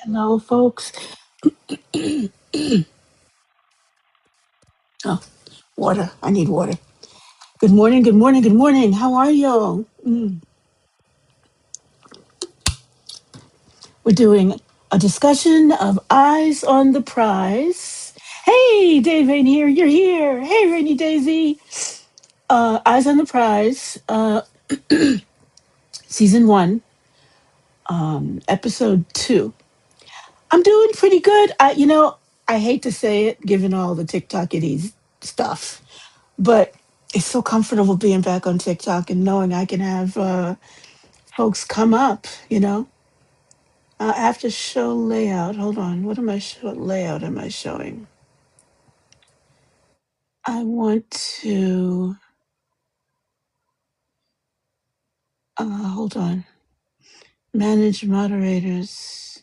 Hello, folks. Oh, water. I need water. Good morning, good morning, good morning. How are you? We're doing a discussion of Eyes on the Prize. Hey, Dave ain't here. You're here. Hey, Rainy Daisy. Eyes on the Prize, season one, episode two. I'm doing pretty good. I hate to say it, given all the TikTokity stuff, but it's so comfortable being back on TikTok and knowing I can have folks come up. After show layout. Hold on. What layout am I showing? I want to. Hold on. Manage moderators.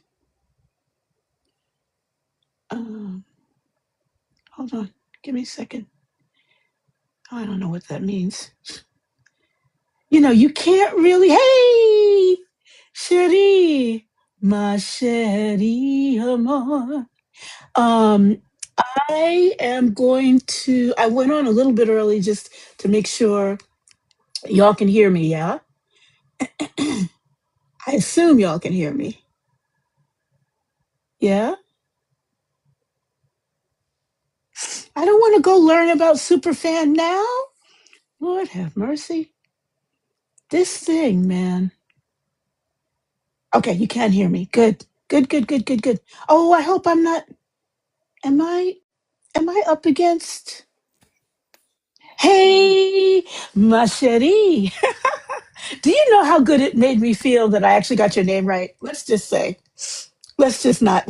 Um, Hold on. Give me a second. I don't know what that means. You can't really. Hey, chérie, ma chérie, amor. Um, I am going to. I went on a little bit early just to make sure y'all can hear me. Yeah, I assume y'all can hear me. Yeah, I don't want to go learn about superfan now. Lord have mercy. This thing, man. Okay, you can hear me. Good. Good, good, good, good, good. Oh, I hope I'm not. Am I? Am I up against? Hey, ma chérie. Do you know how good it made me feel that I actually got your name right? Let's just say. Let's just not.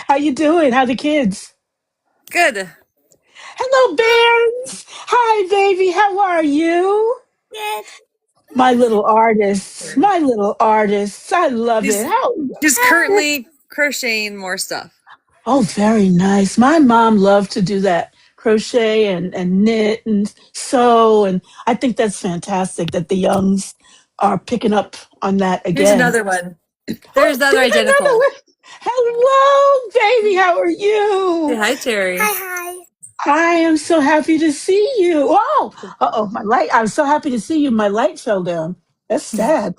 How you doing? How the kids? Good. Hello, Bears. Hi, baby. How are you? Good. My little artists. My little artists. I love it. She's she's currently crocheting more stuff. Oh, very nice. My mom loved to do that. Crochet and knit and sew. And I think that's fantastic that the youngs are picking up on that Here's again. another one. Oh, There's the other there's another identical. one. Hello, baby. How are Say you? hi, Terry. Hi. I am so happy to see you. Oh, uh-oh, my light. I'm so happy to see you. My light fell down. That's sad.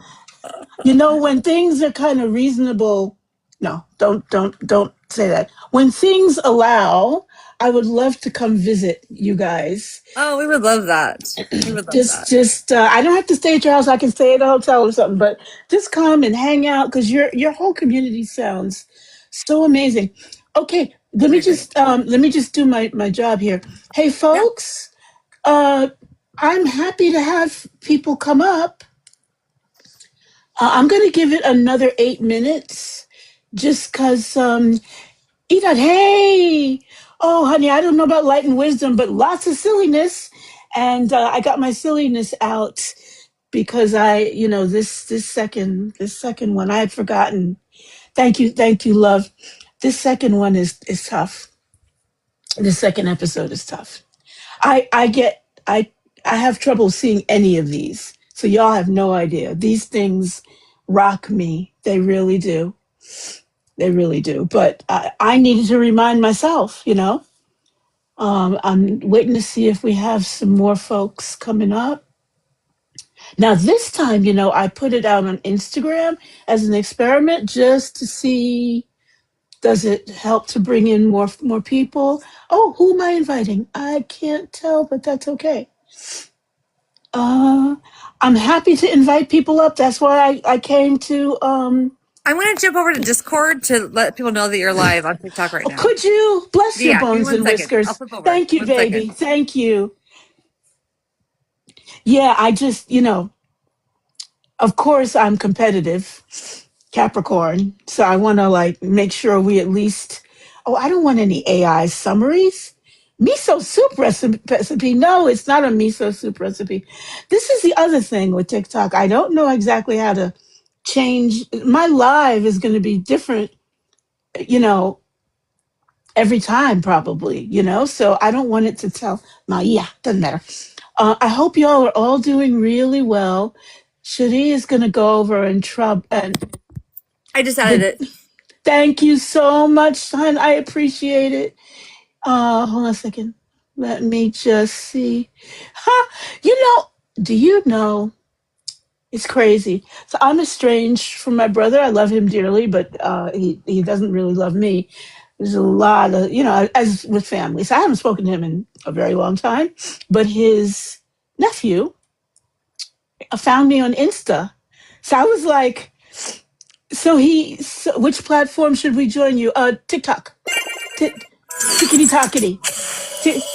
When things are kind of reasonable, no, don't say that. When things allow, I would love to come visit you guys. Oh, we would love that. We would love that. Just I don't have to stay at your house. I can stay at a hotel or something, but just come and hang out because your whole community sounds so amazing. Okay, Very great. let me just do my job here. Hey, Yeah. folks, uh, I'm happy to have people come up. I'm going to give it another 8 minutes just because, Edith, hey, oh, honey, I don't know about light and wisdom, but lots of silliness. And I got my silliness out because this second one I had forgotten. Thank you, love. This second one is tough. The second episode is tough. I get I have trouble seeing any of these. So y'all have no idea. These things rock me. They really do. They really do. But I needed to remind myself. I'm waiting to see if we have some more folks coming up. Now this time, I put it out on Instagram as an experiment just to see does it help to bring in more people. Oh, who am I inviting? I can't tell, but that's okay. Uh, I'm happy to invite people up. That's why I came to. I'm going to jump over to Discord to let people know that you're live on TikTok right Oh, now. could you bless your Yeah, give me bones one and second. I'll whiskers? flip over. Thank you, 1 second. baby. Thank you. Yeah, I just of course I'm competitive, Capricorn. So I want to make sure we at least. Oh, I don't want any AI summaries. Miso soup recipe. No, it's not a miso soup recipe. This is the other thing with TikTok. I don't know exactly how to change. My live is going to be different, you know, every time probably. So I don't want it to tell. No, yeah, doesn't matter. I hope y'all are all doing really well. Shadi is going to go over and I just added The, it. thank you so much, hon. I appreciate it. Hold on a second. Let me just see. Huh? You know, do you know? It's crazy. So I'm estranged from my brother. I love him dearly, but he doesn't really love me. There's a lot of, as with family. So I haven't spoken to him in a very long time. But his nephew found me on Insta. So I was like, which platform should we join you? TikTok. T- Tickety tockety.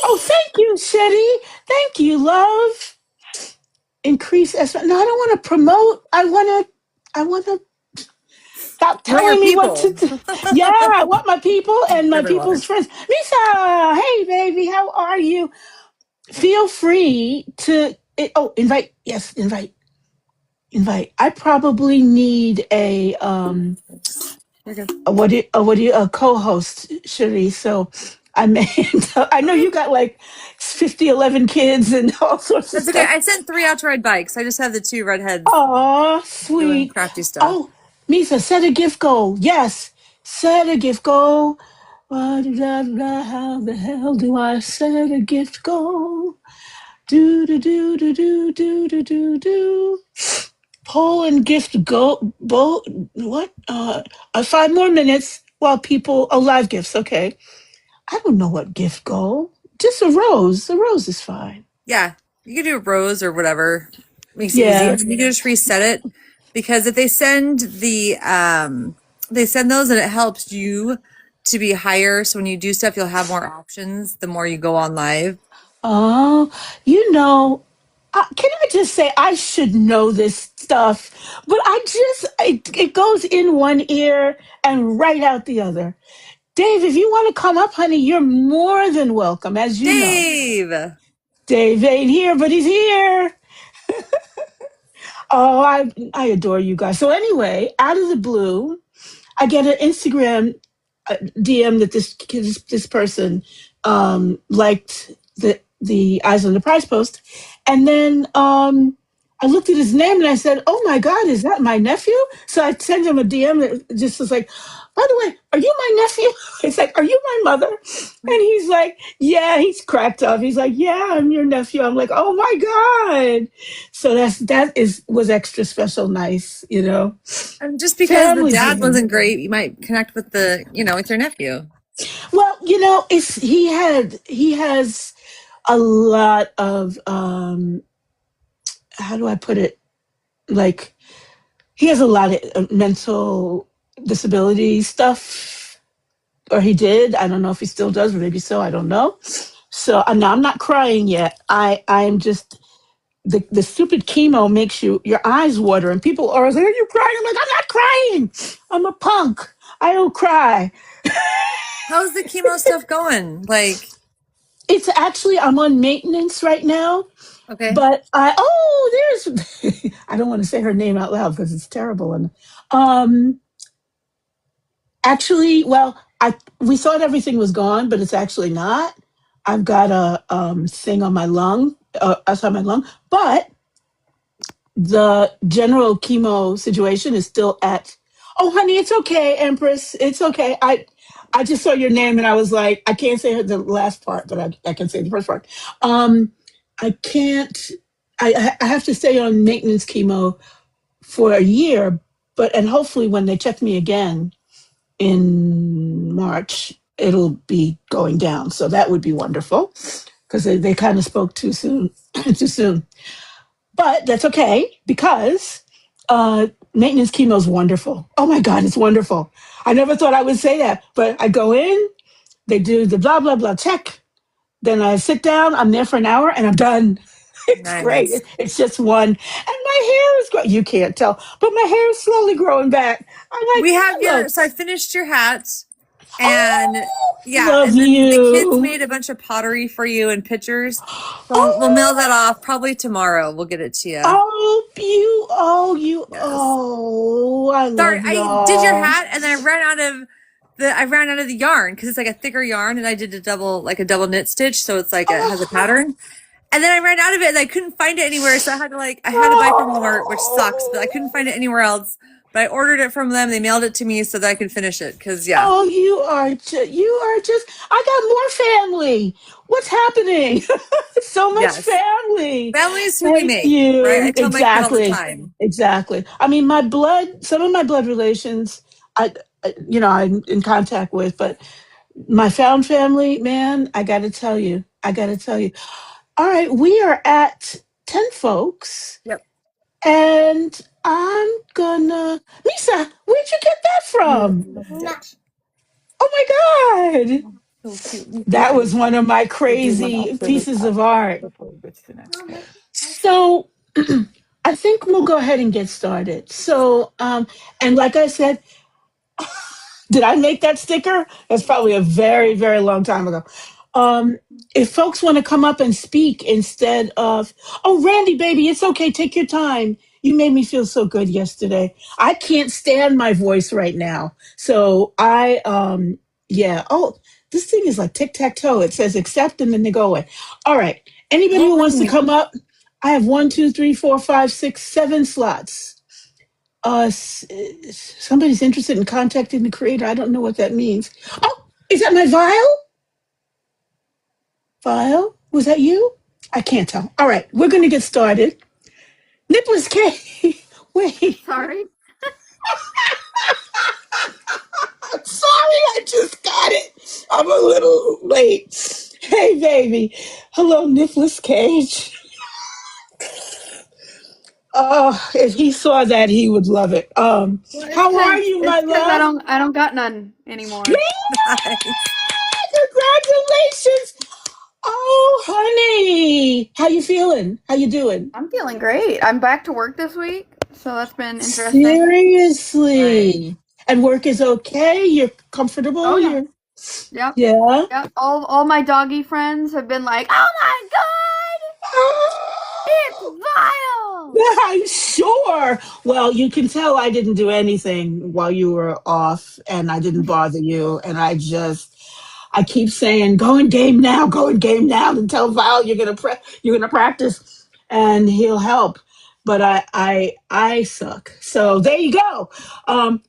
Oh, thank you, Shetty. Thank you, love. Increase. No, I don't want to promote. I want to stop You want your telling me what to people. do. Yeah, I want my people and my River people's water. friends. Lisa, hey, baby, how are you? Feel free to, invite. Yes, invite. I probably need You're good. a co-host, Cherie. So I may, I know you got like 11 kids and all sorts of That's okay. stuff. I sent 3 out to ride bikes. I just have the 2 redheads Aw, doing sweet. crafty stuff. Oh, Misa, set a gift goal. Yes, set a gift goal. How the hell do I set a gift goal? Do do do do do do do do do. Poll and gift go. What? 5 more minutes while people. Oh, live gifts. Okay. I don't know what gift goal. Just a rose. A rose is fine. Yeah, you can do a rose or whatever. Makes it easy. Yeah. And then you can just reset it because if they send those and it helps you to be higher. So when you do stuff, you'll have more options the more you go on live. Oh, you know, can I just say I should know this stuff, but it goes in one ear and right out the other. Dave, if you want to come up, honey, you're more than welcome, as you know. Dave, Dave ain't here, but he's here. Oh, I adore you guys. So anyway, out of the blue, I get an Instagram DM that this person liked the Eyes on the Prize post, and then I looked at his name and I said, "Oh my God, is that my nephew?" So I sent him a DM that just was like, "By the way, are you my nephew?" It's like, "Are you my mother?" And he's like, "Yeah." He's cracked up. He's like, "Yeah, I'm your nephew." I'm like, "Oh my God!" So was extra special, nice, and just because the families are dad here. wasn't great, you might connect with with your nephew. Well, it's he has a lot of how do I put it? Like he has a lot of mental disability stuff, or he did. I don't know if he still does, or maybe so. I don't know. So now I'm not crying yet. I'm just the stupid chemo makes your eyes water, and people are like, "Are you crying?" I'm like, "I'm not crying. I'm a punk. I don't cry." How's the chemo stuff going? Like, It's actually I'm on maintenance right now. okay, But there's I don't want to say her name out loud because it's terrible. And actually, well, I we thought everything was gone, but it's actually not. I've got a thing on my lung, outside my lung, but the general chemo situation is still at. Oh, honey, it's okay, Empress. It's okay. I just saw your name and I was like, I can't say the last part, but I can say the first part. Um, I can't. I have to stay on maintenance chemo for a year, and hopefully when they check me again in March, it'll be going down. So that would be wonderful because they kind of spoke too soon, too soon. But that's okay because maintenance chemo is wonderful. Oh my God, it's wonderful. I never thought I would say that, but I go in, they do the blah, blah, blah check. Then I sit down, I'm there for an hour and I'm done. It's great. nice. It's just one. And my hair is growing. You can't tell, but my hair is slowly growing back. I'm like, We have look, so I finished your hat, and oh, yeah, love and then the kids you. made a bunch of pottery for you and pictures. So we'll mail that Oh, off probably tomorrow. We'll get it to you. Yes. I Sorry, love I did your y'all. hat and then I ran out of the yarn because it's like a thicker yarn and I did a double knit stitch, so it's like it has a Oh, pattern. And then I ran out of it and I couldn't find it anywhere, so I had to buy from Walmart, which sucks, but I couldn't find it oh. anywhere else. But I ordered it from them. They mailed it to me so that I could finish it. Cause yeah, Oh, you are just. I got more family. What's happening? So much yes. family. Family is who we Thank make, right? I you. tell my kid all the Exactly. time. Exactly. I mean, my blood. Some of my blood relations, I'm in contact with, but my found family, man, I got to tell you. I got to tell you. All right, we are at 10 folks, Yep. and I'm gonna. Lisa, where'd you get that from? Loved it. Oh my God. So cute. That was one of my crazy pieces of art. So I think we'll go ahead and get started. So, and like I said, did I make that sticker? That's probably a very, very long time ago. Um, if folks want to come up and speak instead of, oh, Randy, baby, it's okay. Take your time. You made me feel so good yesterday. I can't stand my voice right now. So yeah. Oh, this thing is like tic tac toe. It says accept and then they go away. All right. Anybody who wants to come up, I have 1, 2, 3, 4, 5, 6, 7 slots. Somebody's interested in contacting the creator. I don't know what that means. Oh, is that my vial? Vial? Was that you? I can't tell. All right, we're going to get started. Nicholas K. Wait, Sorry. I'm sorry, I just got it. I'm a little late. Hey, baby. Hello, Nicholas Cage. Oh, if he saw that, he would love it. Well, How are you, my it's because I love? don't got none Man, anymore. Nice. congratulations. Oh, honey. How you feeling? How you doing? I'm feeling great. I'm back to work this week, so that's been interesting. Right. Seriously. And work is okay? You're Oh comfortable? yeah. You're Yep. yeah. Yep. All my doggy friends have been like, "Oh my god, it's vile." I'm sure. Well, you can tell I didn't do anything while you were off and I didn't bother you. And I keep saying, go in game now, go in game now, and tell Val you're gonna practice and he'll help. But I suck. So there you go.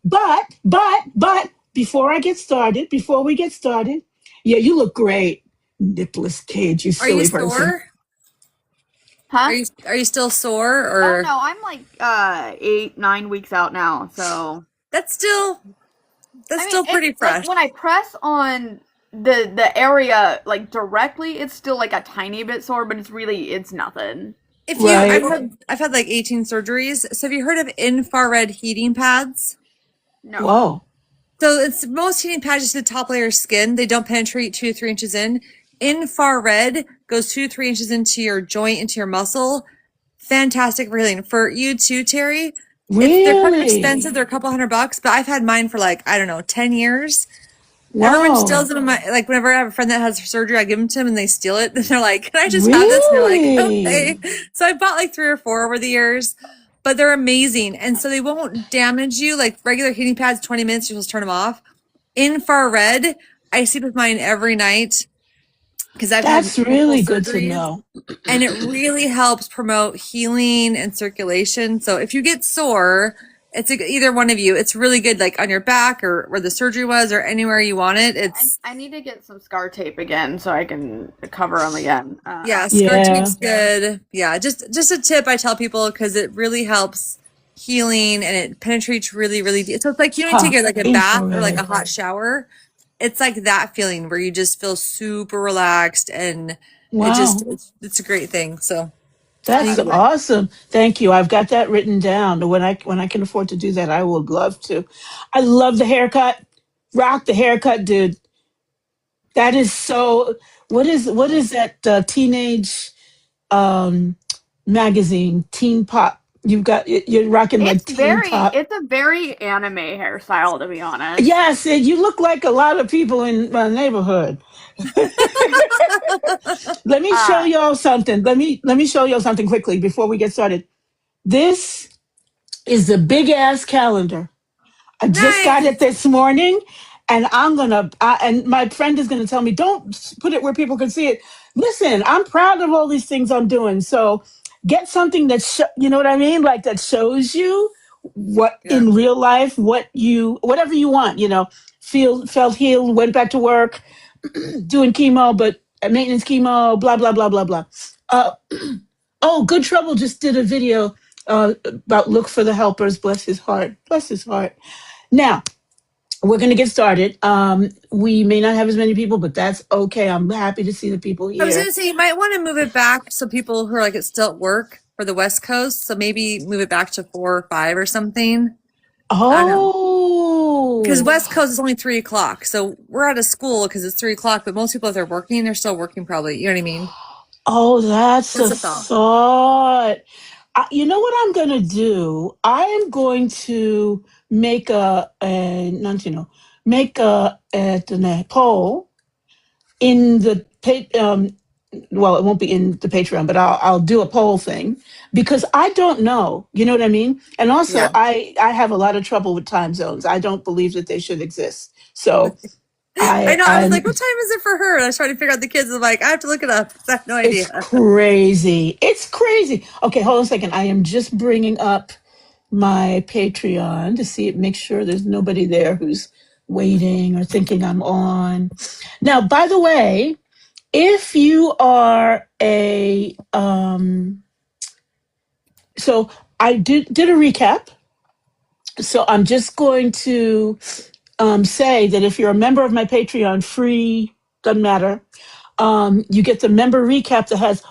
But before we get started, yeah, you look great, Nicholas Cage, you Are you silly person. sore? Huh? Are you still sore Oh or no, I'm like 8, 9 weeks out now. So that's still I mean, it pretty like fresh. when I press on the area like directly, it's still like a tiny bit sore, but it's nothing. If you Right. I've had like 18 surgeries. So have you heard of infrared heating pads? No. Whoa. So it's most heating pads just the top layer of skin. They don't penetrate 2 to 3 inches in. Infrared goes 2 to 3 inches into your joint, into your muscle. Fantastic for healing. For you too, Terry. They're kind of Really? expensive. They're a couple $100, but I've had mine for like, I don't know, 10 years. Everyone steals Wow. them in my, like whenever I have a friend that has surgery, I give them to them and they steal it. And they're like, can I just have this? And they're like, okay. Really? So I bought like 3 or 4 over the years, but they're amazing. And so they won't damage you. Like regular heating pads, 20 minutes, you're supposed to turn them off. Infrared, I sleep with mine every night because I've had That's multiple really good to surgeries know. and it really helps promote healing and circulation. So if you get sore, either one of you. It's really good, like on your back or where the surgery was or anywhere you want it. I need to get some scar tape again so I can cover them again. Yeah, scar Yeah. tape's good. Yeah, just a tip I tell people because it really helps healing and it penetrates really, really deep. So it's like you don't take Huh. like a bath or like a Infrared. hot shower. It's like that feeling where you just feel super relaxed and Wow. it's a great thing. So That's Uh, anyway, awesome. Thank you. I've got that written down. When I can afford to do that, I would love to. I love the haircut. Rock the haircut, dude. That is so. What is that teenage um magazine? Teen Pop. You're rocking like Teen Pop. it's a very anime hairstyle to be honest. Yes, and you look like a lot of people in my neighborhood. Let me show Uh, y'all something. Let me show y'all something quickly before we get started. This is the big ass calendar. I just got nice. it this morning, and and my friend is gonna tell me, don't put it where people can see it. Listen, I'm proud of all these things I'm doing. So get something you know what I mean, like that shows you what Yeah. in real life, whatever you want, felt healed, went back to work, doing chemo, but maintenance chemo, blah, blah, blah, blah, blah. Uh, oh, Good Trouble just did a video about look for the helpers. Bless his heart. Bless his heart. Now, we're going to get started. We may not have as many people, but that's okay. I'm happy to see the people I was here. gonna say you might want to move it back so people who are like still at work for the West Coast. So maybe move it back to 4 or 5 or something. I don't know. Because Oh, West Coast is only 3 o'clock. So we're out of school because it's 3 o'clock, but most people, if they're working, they're still working probably. You know what I mean? oh, that's a Just a thought. thought. You know what I'm going to do? I am going to make non, make a poll in the well, it won't be in the Patreon, but I'll do a poll thing because I don't know. You know what I mean? And also, Yeah. I have a lot of trouble with time zones. I don't believe that they should exist. So I know. I was I'm like, what time is it for her? And I was trying to figure out the kids. I'm like, I have to look it up. I have no it's idea. crazy. It's crazy. Okay, hold on a second. I am just bringing up my Patreon to see it, make sure there's nobody there who's waiting or thinking I'm on. Now, by the way, if you are so I did a recap. So I'm just going to say that if you're a member of my Patreon, free, doesn't matter, you get the member recap that has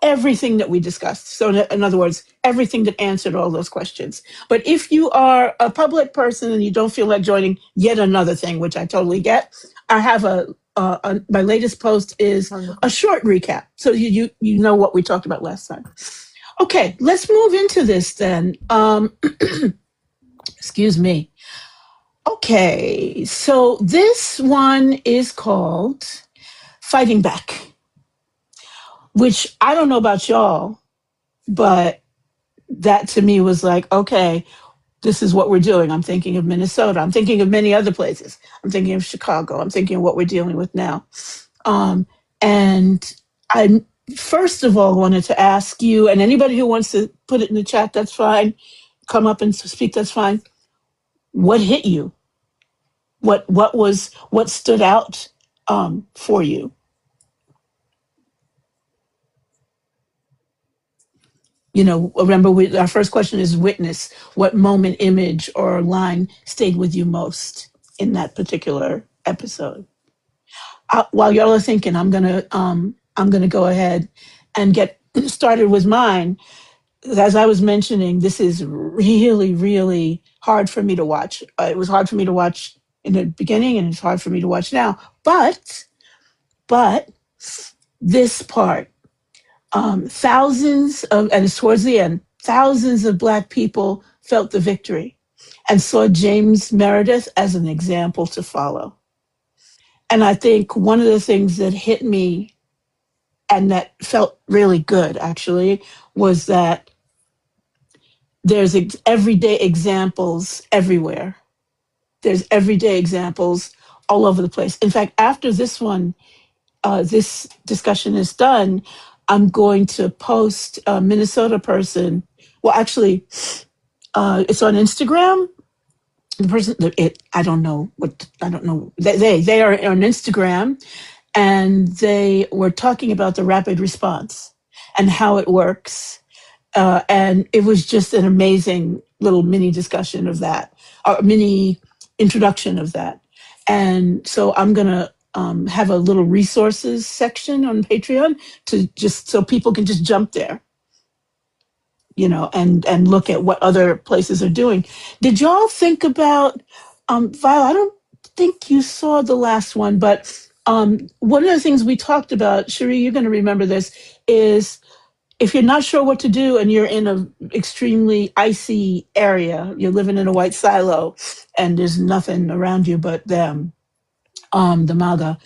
everything that we discussed. So in other words, everything that answered all those questions. But if you are a public person and you don't feel like joining yet another thing, which I totally get, I have my latest post is a short recap. So you know what we talked about last time. Okay, let's move into this then. Excuse me. Okay, so this one is called Fighting Back, which I don't know about y'all, but that to me was like, okay, this is what we're doing. I'm thinking of Minnesota. I'm thinking of many other places. I'm thinking of Chicago. I'm thinking of what we're dealing with now. And I first of all wanted to ask you, and anybody who wants to put it in the chat, that's fine. Come up and speak, that's fine. What hit you? What stood out for you? Remember, our first question is witness. What moment, image, or line stayed with you most in that particular episode? While y'all are thinking, I'm gonna go ahead and get started with mine. As I was mentioning, this is really, really hard for me to watch. It was hard for me to watch in the beginning, and it's hard for me to watch now. But this part, and it's towards the end, thousands of Black people felt the victory and saw James Meredith as an example to follow. And I think one of the things that hit me and that felt really good actually was that there's everyday examples everywhere. There's everyday examples all over the place. In fact, after this discussion is done, I'm going to post a Minnesota person. Well, actually, it's on Instagram. The person, I don't know. They are on Instagram, and they were talking about the rapid response and how it works. And it was just an amazing little mini discussion of that, or mini introduction of that. And so I'm going to have a little resources section on Patreon to just so people can just jump there, and look at what other places are doing. Did y'all think about, Viola, I don't think you saw the last one, but one of the things we talked about, Cherie, you're going to remember this, is if you're not sure what to do and you're in an extremely icy area, you're living in a white silo and there's nothing around you but them, the MAGA,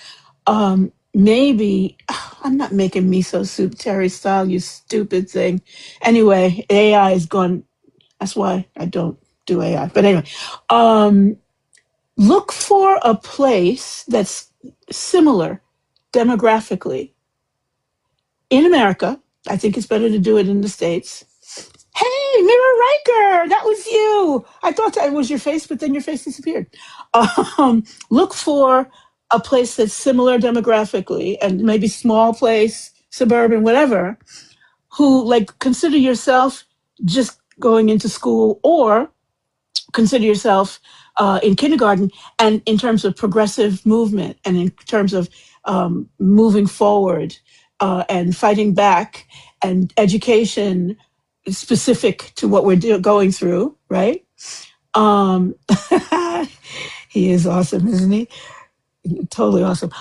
maybe I'm not making miso soup Terry style, you stupid thing. Anyway, AI is gone. That's why I don't do AI. But anyway, look for a place that's similar demographically in America. I think it's better to do it in the States. Hey, Mira Riker, that was you. I thought that was your face, but then your face disappeared. Look for a place that's similar demographically and maybe small place, suburban, whatever, who like consider yourself just going into school or consider yourself in kindergarten and in terms of progressive movement and in terms of moving forward and fighting back and education specific to what we're going through, right? Um, he is awesome, isn't he? Totally awesome.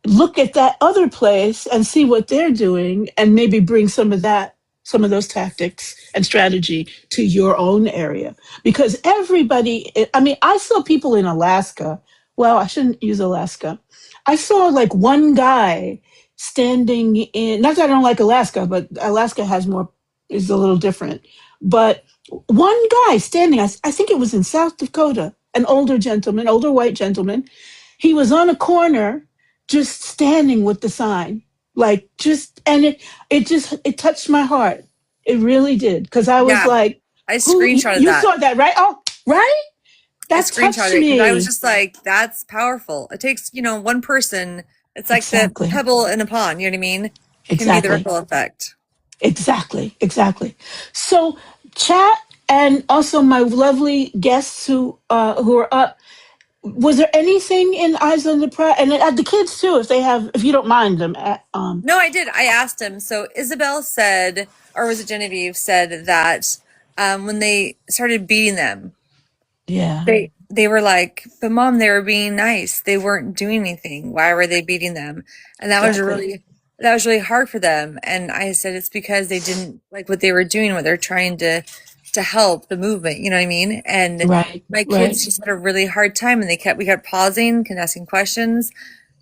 Look at that other place and see what they're doing and maybe bring some of those tactics and strategy to your own area because everybody, I mean, I saw people in Alaska. Well, I shouldn't use Alaska. I saw like one guy standing in, not that I don't like Alaska, but Alaska has more, is a little different, but one guy standing, I think it was in South Dakota, an older gentleman, older white gentleman. He was on a corner just standing with the sign, like just, and it touched my heart. It really did. Because I was Yeah, like, I who, screenshotted you that. saw that, right? Oh, right? I That touched screenshotted it because I was me. just like, that's powerful. It takes, one person. It's like the Exactly. pebble in a pond, you know what I mean? Can be the Exactly. ripple effect. Exactly. Exactly. So chat and also my lovely guests who are up. Was there anything in Eyes on the Prize and the kids too, if they have, if you don't mind them? No, I did. I asked him. So Isabel said, or was it Genevieve said that when they started beating them, Yeah. they were like, but mom, they were being nice. They weren't doing anything. Why were they beating them? And Exactly. that was really hard for them. And I said it's because they didn't like what they were doing, what they're trying to help the movement, you know what I mean? And Right. my Right. kids just had a really hard time and we kept pausing, kept asking questions.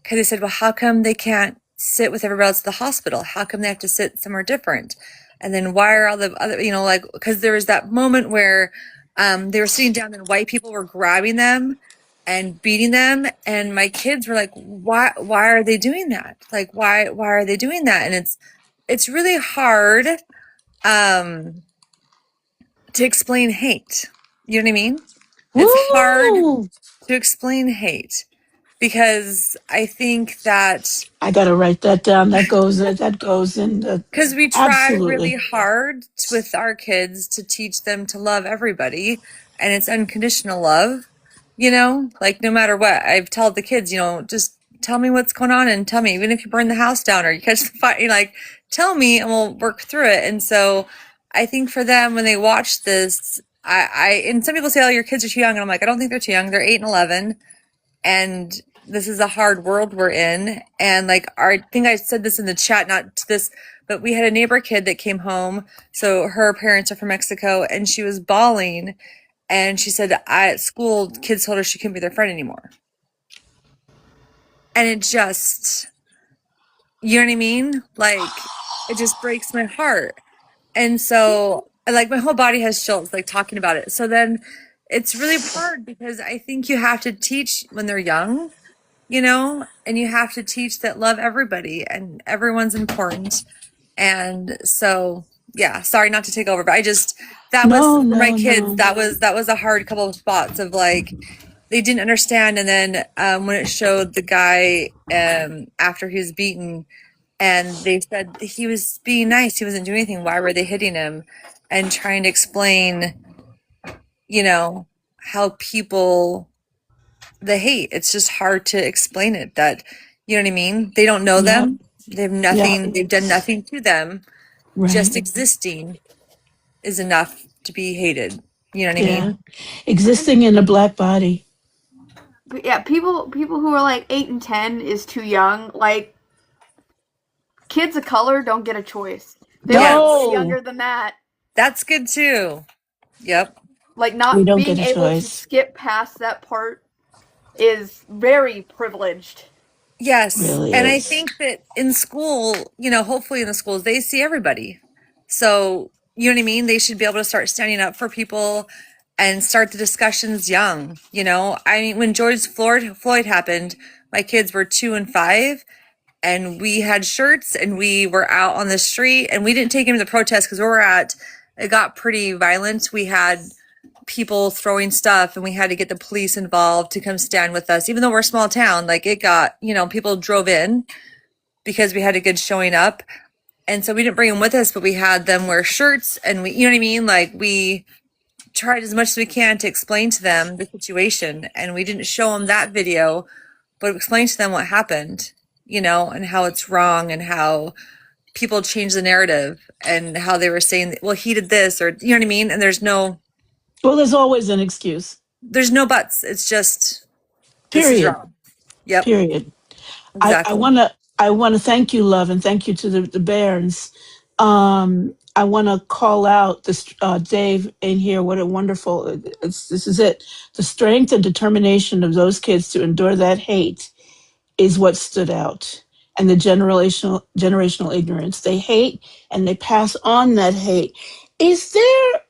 Because they said, well, how come they can't sit with everybody else at the hospital? How come they have to sit somewhere different? And then why are all the other, like, because there was that moment where they were sitting down and white people were grabbing them and beating them. And my kids were like, why are they doing that? Like, why are they doing that? And it's really hard um, to explain hate. You know what I mean? It's hard Woo! to explain hate because I think that I gotta write that down. That goes in the because we try really absolutely. hard with our kids to teach them to love everybody, and it's unconditional love, like no matter what. I've told the kids, just tell me what's going on and tell me, even if you burn the house down or you catch the fire, like, tell me and we'll work through it. And so I think for them, when they watch this, and some people say, oh, your kids are too young. And I'm like, I don't think they're too young. They're 8 and 11. And this is a hard world we're in. And like, I think I said this in the chat, not to this, but we had a neighbor kid that came home. So her parents are from Mexico and she was bawling. And she said, at school, kids told her she couldn't be their friend anymore. And it just, you know what I mean? Like, it just breaks my heart. And so, like, my whole body has chills, like, talking about it. So then it's really hard because I think you have to teach when they're young, and you have to teach that love everybody and everyone's important. And so, yeah, sorry not to take over, but that was No, for my no, kids, no. that was a hard couple of spots of like, they didn't understand. And then when it showed the guy after he was beaten, and they said he was being nice, he wasn't doing anything. Why were they hitting him? And trying to explain, how people the hate. It's just hard to explain it that, you know what I mean? They don't know Yep. them. Yep. They've done nothing to them. Right. Just existing is enough to be hated. You know what I Yeah. mean? Existing in a black body. But yeah, people who are like 8 and 10 is too young. Like kids of color don't get a choice. They don't get Yes. No, younger than that. That's good too. Yep. Like we not don't being get a able to choice. skip past that part is very privileged. Yes. Really And I is. think that in school, hopefully in the schools, they see everybody. So, you know what I mean? They should be able to start standing up for people and start the discussions young. I mean, when George Floyd happened, my kids were 2 and 5, and we had shirts and we were out on the street, and we didn't take him to the protest because where we're at, it got pretty violent. We had people throwing stuff and we had to get the police involved to come stand with us. Even though we're a small town, like it got, people drove in because we had a good showing up. And so we didn't bring them with us, but we had them wear shirts and we, you know what I mean? Like we tried as much as we can to explain to them the situation, and we didn't show them that video, but explain to them what happened, and how it's wrong and how people change the narrative and how they were saying, well, he did this, or you know what I mean? And there's no always an excuse. buts. It's just this is Period. wrong. Yep. Period. Exactly. I wanna thank you, love, and thank you to the Bairns. I want to call out this Dave in here. What a wonderful! This is it. The strength and determination of those kids to endure that hate is what stood out, and the generational ignorance. They hate and they pass on that hate. Is there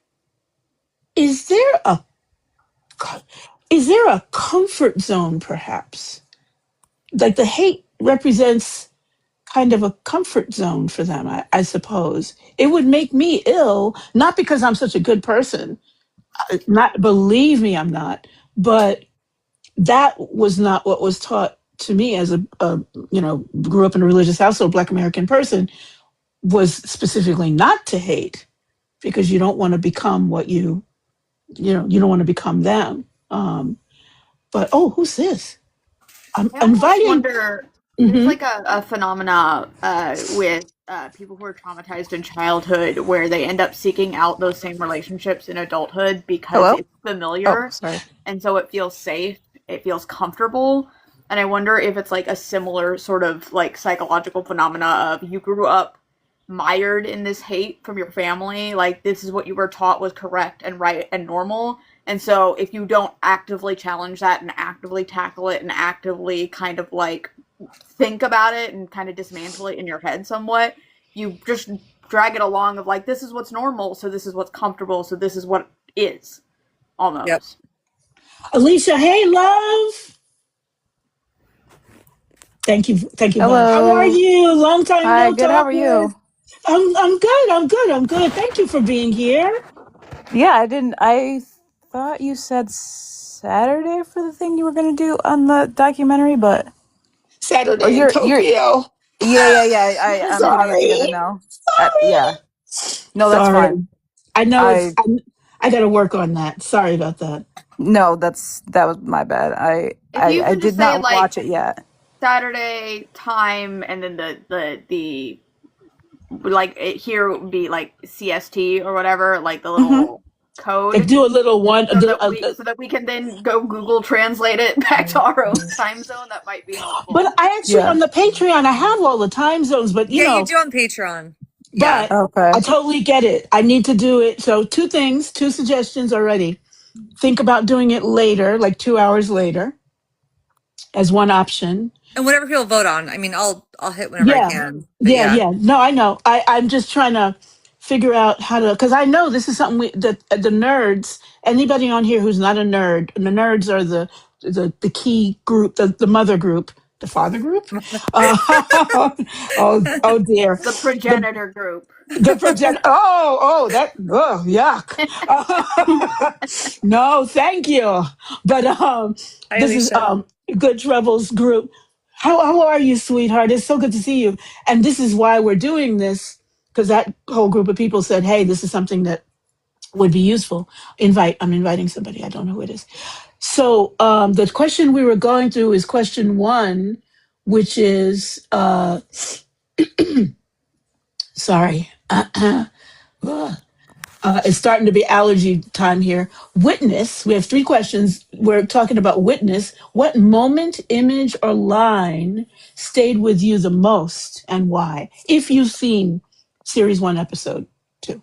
a comfort zone, perhaps? Like the hate represents kind of a comfort zone for them, I suppose. It would make me ill, not because I'm such a good person. Not believe me, I'm not. But that was not what was taught to me as grew up in a religious household, Black American person, was specifically not to hate because you don't want to become what you don't want to become them. But who's this? I'm I almost inviting. wonder. There's like a phenomena with people who are traumatized in childhood where they end up seeking out those same relationships in adulthood because it's familiar, sorry. and so it feels safe, it feels comfortable. And I wonder if it's like a similar sort of like psychological phenomena of you grew up mired in this hate from your family, like this is what you were taught was correct and right and normal. And so if you don't actively challenge that and actively tackle it and actively kind of like think about it and kind of dismantle it in your head somewhat, you just drag it along of like, this is what's normal, so this is what's comfortable, so this is what is, almost. Yep. Alicia, hey, love. Thank you, Hello. love. How are you? Long time Hi, no good. How talk are with. you? I'm good. Thank you for being here. Yeah, I thought you said Saturday for the thing you were gonna do on the documentary, but Saturday in you're Tokyo. yeah. I'm putting it together Sorry. now. Yeah. No, that's Sorry. fine. I know I I got to work on that. Sorry about that. No, that was my bad. If you I can just did say not like watch it yet. Saturday time and then the like here would be like CST or whatever, like the little code, Like do a little one. so that we can then go Google translate it back to our own time zone. That might be helpful. But I actually Yeah. on the Patreon I have all the time zones. But Yeah, you do on Patreon. Yeah. But Okay. I totally get it. I need to do it. So two suggestions already. Think about doing it later, like 2 hours later, as one option. And whatever people vote on, I mean, I'll hit whenever I can. But Yeah. No, I know. I'm just trying to figure out how to, because I know this is something that the nerds, anybody on here who's not a nerd, and the nerds are the key group, the mother group, the father group. Oh dear. The progenitor group. The project. Yuck. No, thank you. But Hi, this is Alicia. Good Troubles group. How are you, sweetheart? It's so good to see you. And this is why we're doing this, because that whole group of people said, "Hey, this is something that would be useful." I'm inviting somebody. I don't know who it is. So the question we were going through is question one, which is sorry. It's starting to be allergy time here. Witness. We have three questions. We're talking about witness. What moment, image, or line stayed with you the most and why? If you've seen series 1, episode 2.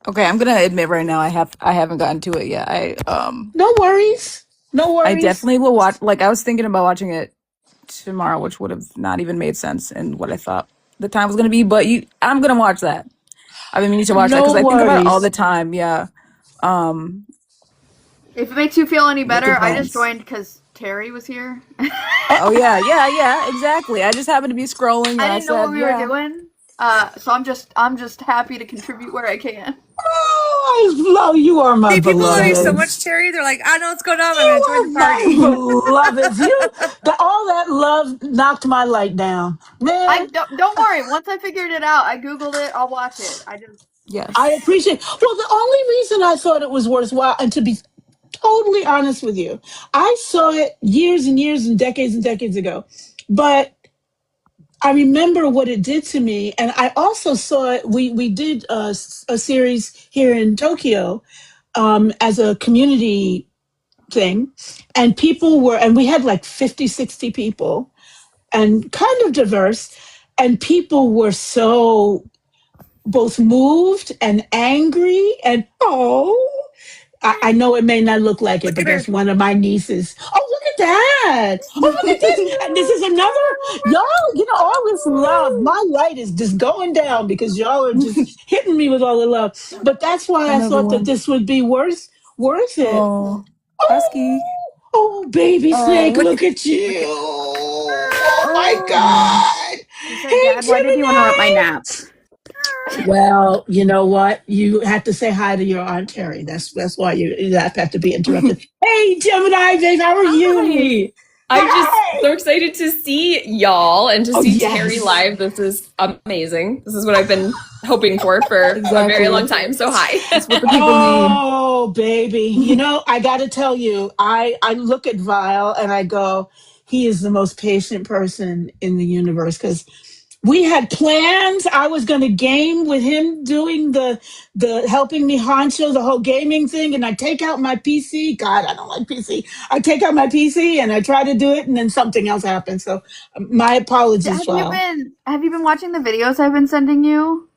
Okay, I'm gonna admit right now I haven't gotten to it yet. No worries. No I worries. definitely will watch. Like I was thinking about watching it tomorrow, which would have not even made sense in what I thought the time was gonna be. But I'm gonna watch that. I've been meaning to watch that because No I think about it all worries. the time. Yeah. If it makes you feel any Look better, at I just bones. joined because Terry was here. Oh yeah, exactly. I just happened to be scrolling and I I didn't know what said, we were yeah. doing. So I'm just happy to contribute where I can. Oh, you are my See, people love you so beloved. much, Terry. They're like, I know what's going on. I'm going to You join the are my party. beloveds. All that love knocked my light down, I man. don't worry. Once I figured it out, I googled it. I'll watch it. I Yes. appreciate. Well, the only reason I thought it was worthwhile, and to be totally honest with you, I saw it years and years and decades ago, but I remember what it did to me, and I also saw it. We did a series here in Tokyo as a community thing, and we had like 50, 60 people, and kind of diverse, and people were so both moved and angry and I know it may not look like it, Look but at her. that's one of my nieces. Oh, look at that. Oh, look at this. And this is another, y'all, all this love. My light is just going down because y'all are just hitting me with all the love. But that's why I Another thought that one. this would be worth it. Oh, Oh, husky. oh, baby snake, Look look at at you. Oh my Mm. God. He said, Hey, "Dad, why did you interrupt my Gemini. nap?" Well, you know what? You have to say hi to your Aunt Terry. That's why you have to be interrupted. Hey, Gemini, babe, how are you? Hi. I'm just Hi. so excited to see y'all and to Oh, see Terry yes. live. This is amazing. This is what I've been hoping for a very long Exactly. time. So hi. It's what the people need. Oh, baby. I got to tell you, I look at Vile and I go, he is the most patient person in the universe because we had plans. I was going to game with him doing the helping me honcho the whole gaming thing, and I take out my PC. God, I don't like PC. I take out my PC and I try to do it, and then something else happens. So my apologies, Val. Have you been watching the videos I've been sending you?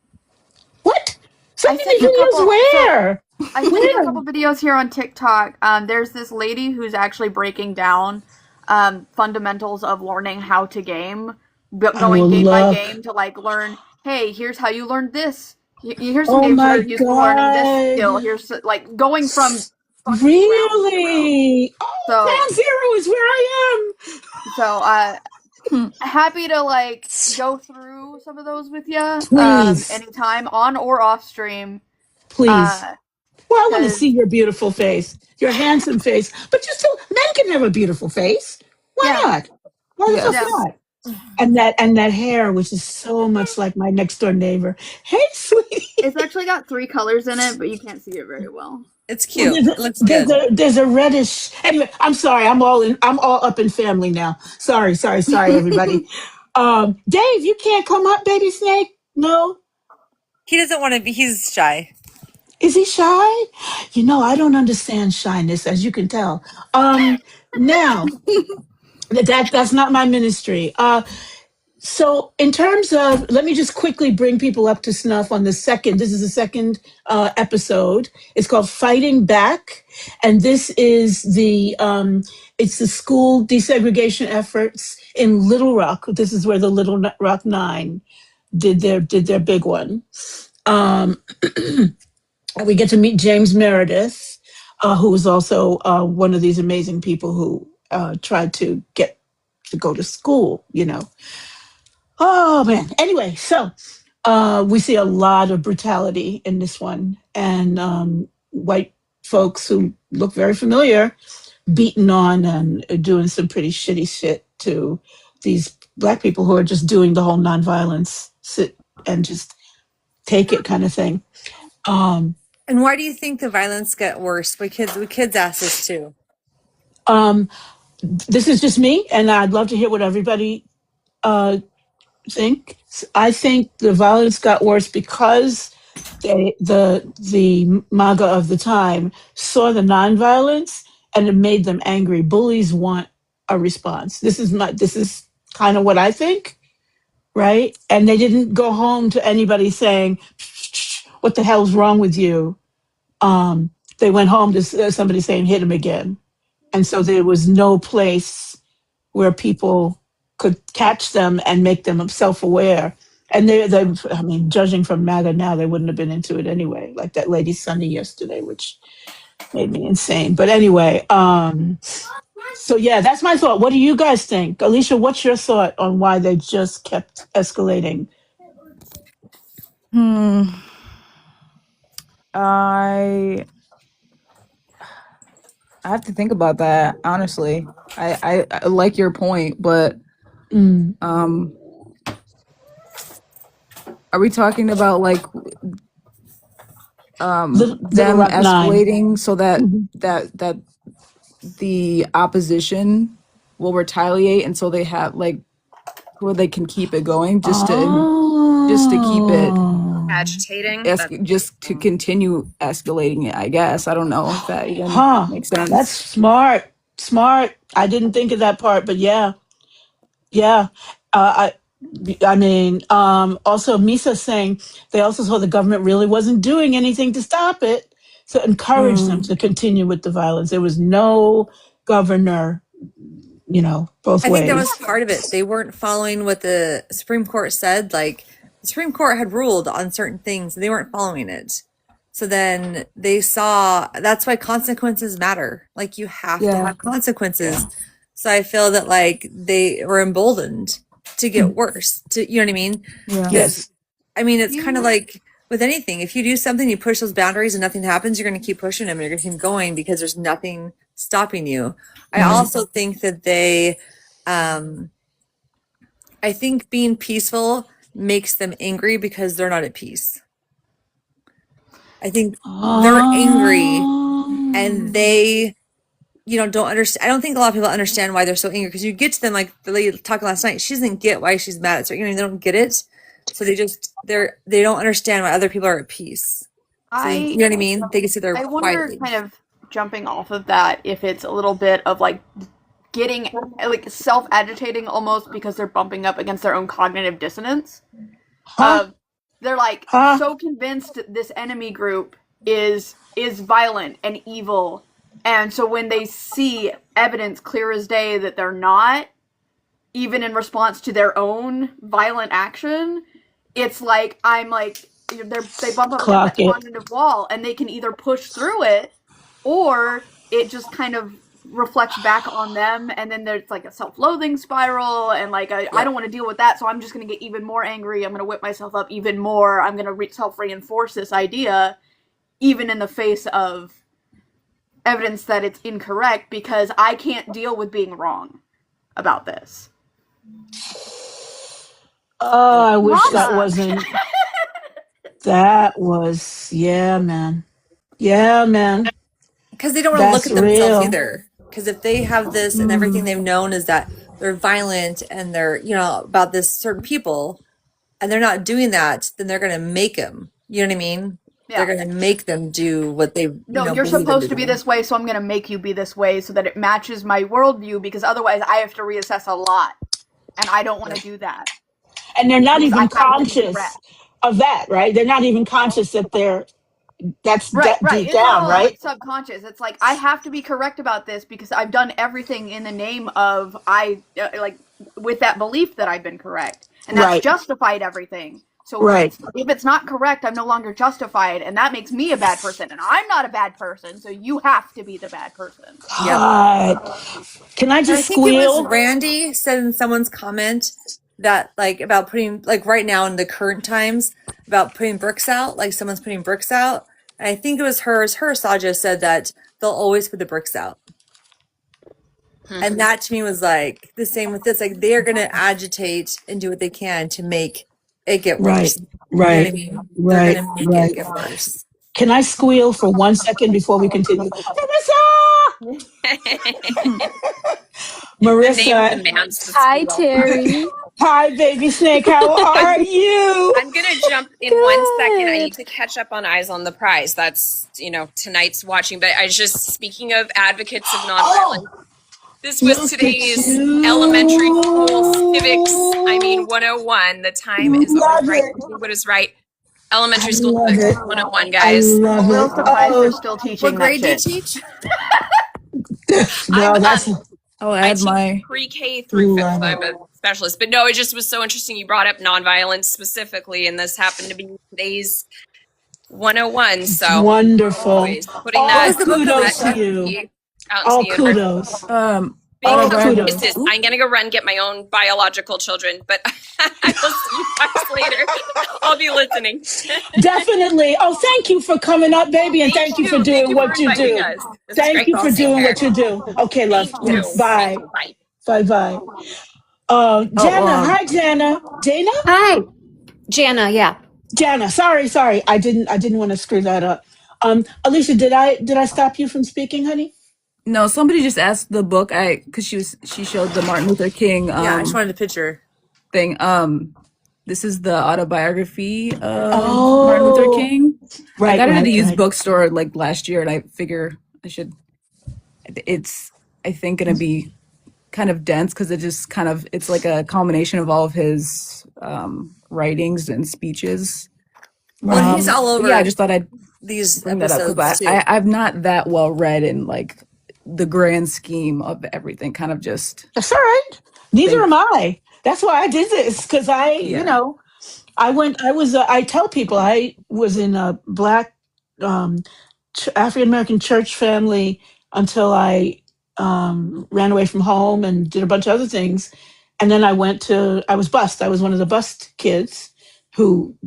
What? Send I me sent you a the videos couple. So where? I sent you a Where? couple videos here on TikTok. There's this lady who's actually breaking down fundamentals of learning how to game, I going will game by love. game to like learn. Hey, here's how you learn this. Here's some Oh games that my are used for learning this God. skill. Here's like going from fucking ground zero. Really? Oh, So ground zero is where I so Hmm. happy to like go through some of those with you am. Please. anytime on or off stream. Please. Uh, Well, I want to see cause your beautiful face, your handsome face. But men can have a beautiful face. Why yeah, not? Why the fuck yeah. Yes. not? And that hair, which is so much like my next door neighbor. Hey, sweetie. It's actually got three colors in it, but you can't see it very well. It's Well, cute. It looks good. there's a reddish. Anyway, I'm sorry. I'm all up in family now. Sorry, everybody. Dave, you can't come up, baby snake. No, He doesn't want to be, he's shy. is he shy? I don't understand shyness, as you can tell. Now that's not my ministry. So in terms of, let me just quickly bring people up to snuff on the second. This is the second episode. It's called Fighting Back, and this is it's the school desegregation efforts in Little Rock. This is where the Little Rock Nine did their big one. Um, we get to meet James Meredith, who was also one of these amazing people who tried to get to go to school. Oh man. Anyway, so we see a lot of brutality in this one, and white folks who look very familiar beaten on and doing some pretty shitty shit to these black people who are just doing the whole nonviolence sit and just take it kind of thing. Um, And why do you think the violence get worse? We kids ask this too. um, this is just me, and I'd love to hear what everybody uh, think. I think the violence got worse because the MAGA of the time saw the nonviolence and it made them angry. Bullies want a response. This is kind of what I think, right? And they didn't go home to anybody saying, "What the hell's wrong with you?" They went home to somebody saying, "Hit him again," and so there was no place where people could catch them and make them self-aware. And I mean, judging from MAGA now, they wouldn't have been into it anyway. Like that lady Sunny yesterday, which made me insane. But anyway, so yeah, that's my thought. What do you guys think, Alicia? What's your thought on why they just kept escalating? I have to think about that, honestly. I like your point, but are we talking about like Little them Rock Nine. escalating so that Mhm. that the opposition will retaliate, and so they have like where they can keep it going just to keep it Oh. Agitating. just to continue escalating it, I guess. I don't know if that even Huh. makes That's sense. smart. Smart. I didn't think of that part, but yeah. Yeah. I mean, also Misa saying they also saw the government really wasn't doing anything to stop it. So encourage them to continue with the violence. There was no governor, both I think that was ways. part of it. They weren't following what the Supreme Court said. Like the Supreme Court had ruled on certain things and they weren't following it. So then they saw that's why consequences matter. Like you have to Yeah. have consequences. So I feel that like they were emboldened to get worse. You know what I mean? Yeah. Because Yes. I mean, it's kind of like with anything. If you do something, you push those boundaries and nothing happens, you're going to keep pushing them and you're going to keep going because there's nothing stopping you. I also think that I think being peaceful makes them angry because they're not at peace. I think they're angry and they, don't understand. I don't think a lot of people understand why they're so angry because you get to them like the lady talking last night. She doesn't get why she's mad at her. They don't get it. So they don't understand why other people are at peace. So you know what I mean? They can sit there I wonder, quietly. kind of jumping off of that, if it's a little bit of like getting like self-agitating almost because they're bumping up against their own cognitive dissonance. Huh? They're like Huh? so convinced this enemy group is violent and evil, and so when they see evidence clear as day that they're not, even in response to their own violent action, it's like they bump up against Clock that it. cognitive wall, and they can either push through it, or it just kind of reflects back on them, and then there's like a self-loathing spiral, and like I don't want to deal with that, so I'm just going to get even more angry. I'm going to whip myself up even more. I'm going to self-reinforce this idea, even in the face of evidence that it's incorrect, because I can't deal with being wrong about this. Oh, I wish that Mama. wasn't. That was, yeah, man. Yeah, man. Because they don't want to look That's at themselves real. either. Because if they have this and everything they've known is that they're violent and they're, about this certain people and they're not doing that, then they're going to make them. You know what I mean? Yeah. They're going to make them do what they, No, you're believe them supposed to do. be this way, so I'm going to make you be this way so that it matches my worldview, because otherwise I have to reassess a lot. And I don't want to do that. And they're not Because I even have to be conscious correct. of that, right? They're not even conscious that that's Right. deep It's down, all right? like subconscious. It's like I have to be correct about this because I've done everything in the name of with that belief that I've been correct, and that's Right. justified everything. So Right. if it's not correct, I'm no longer justified, and that makes me a bad person, and I'm not a bad person. So you have to be the bad person. Yep. God. Can I And I just think it was squeal? Randy said in someone's comment that like about putting like right now in the current times about putting bricks out, like someone's putting bricks out. And I think it was her Saja said that they'll always put the bricks out. And that to me was like the same with this. Like they're gonna agitate and do what they can to make it get worse. Right. You know what I mean? Right. They're gonna make Right. it get worse. Can I squeal for 1 second before we continue? Marissa! Marissa. The man's the Hi, squeal. Terry. Hi, baby snake. How are you? I'm going to jump in 1 second. I need to catch up on Eyes on the Prize. That's, tonight's watching. But I was just, speaking of advocates of nonviolence, this was Look today's at you. elementary school civics, 101. The time is Love right. it. What is right? Elementary I school love civics it. 101, I guys. I'm a love little it. surprised they're Oh, still teaching What grade do you that shit. teach? no, I'm that's I'll I add teach my pre-K through fifth. love I'm it. a specialist. But no, it just was so interesting you brought up nonviolence specifically, and this happened to be today's 101. So Wonderful. always putting All that, kudos to that you. out All into the universe. kudos. Speaking all of kudos. kisses, I'm gonna go run get my own biological children, but I will see you Talk later. I'll be listening. Definitely. Oh, thank you for coming up, baby, and thank you for Thank doing you for what you inviting do. us. This is Thank great. you for Take doing care. what you do. Okay, love. Thank you. Thank Bye. you. Bye. Bye bye. Oh, Jana. Hi, Jana. Jana? Hi, Jana. Yeah. Jana. Sorry. I didn't want to screw that up. Alicia, did I stop you from speaking, honey? no, somebody just asked the book. Because she showed the Martin Luther King Yeah, I just wanted a picture. thing. This is the autobiography of Martin Luther Oh, King. I right, got it at a right, used right. bookstore like last year, and I figure I should. It's I think gonna be kind of dense because it's like a combination of all of his writings and speeches. Well, he's all But yeah, I over just thought I'd these bring that up because episodes too. I'm not that well read in like the grand scheme of everything. Kind of just That's all right. Neither think, am I. That's why I did this because yeah. I tell people I was in a black um, African American church family until I ran away from home and did a bunch of other things. And then I was bused. I was one of the bused kids who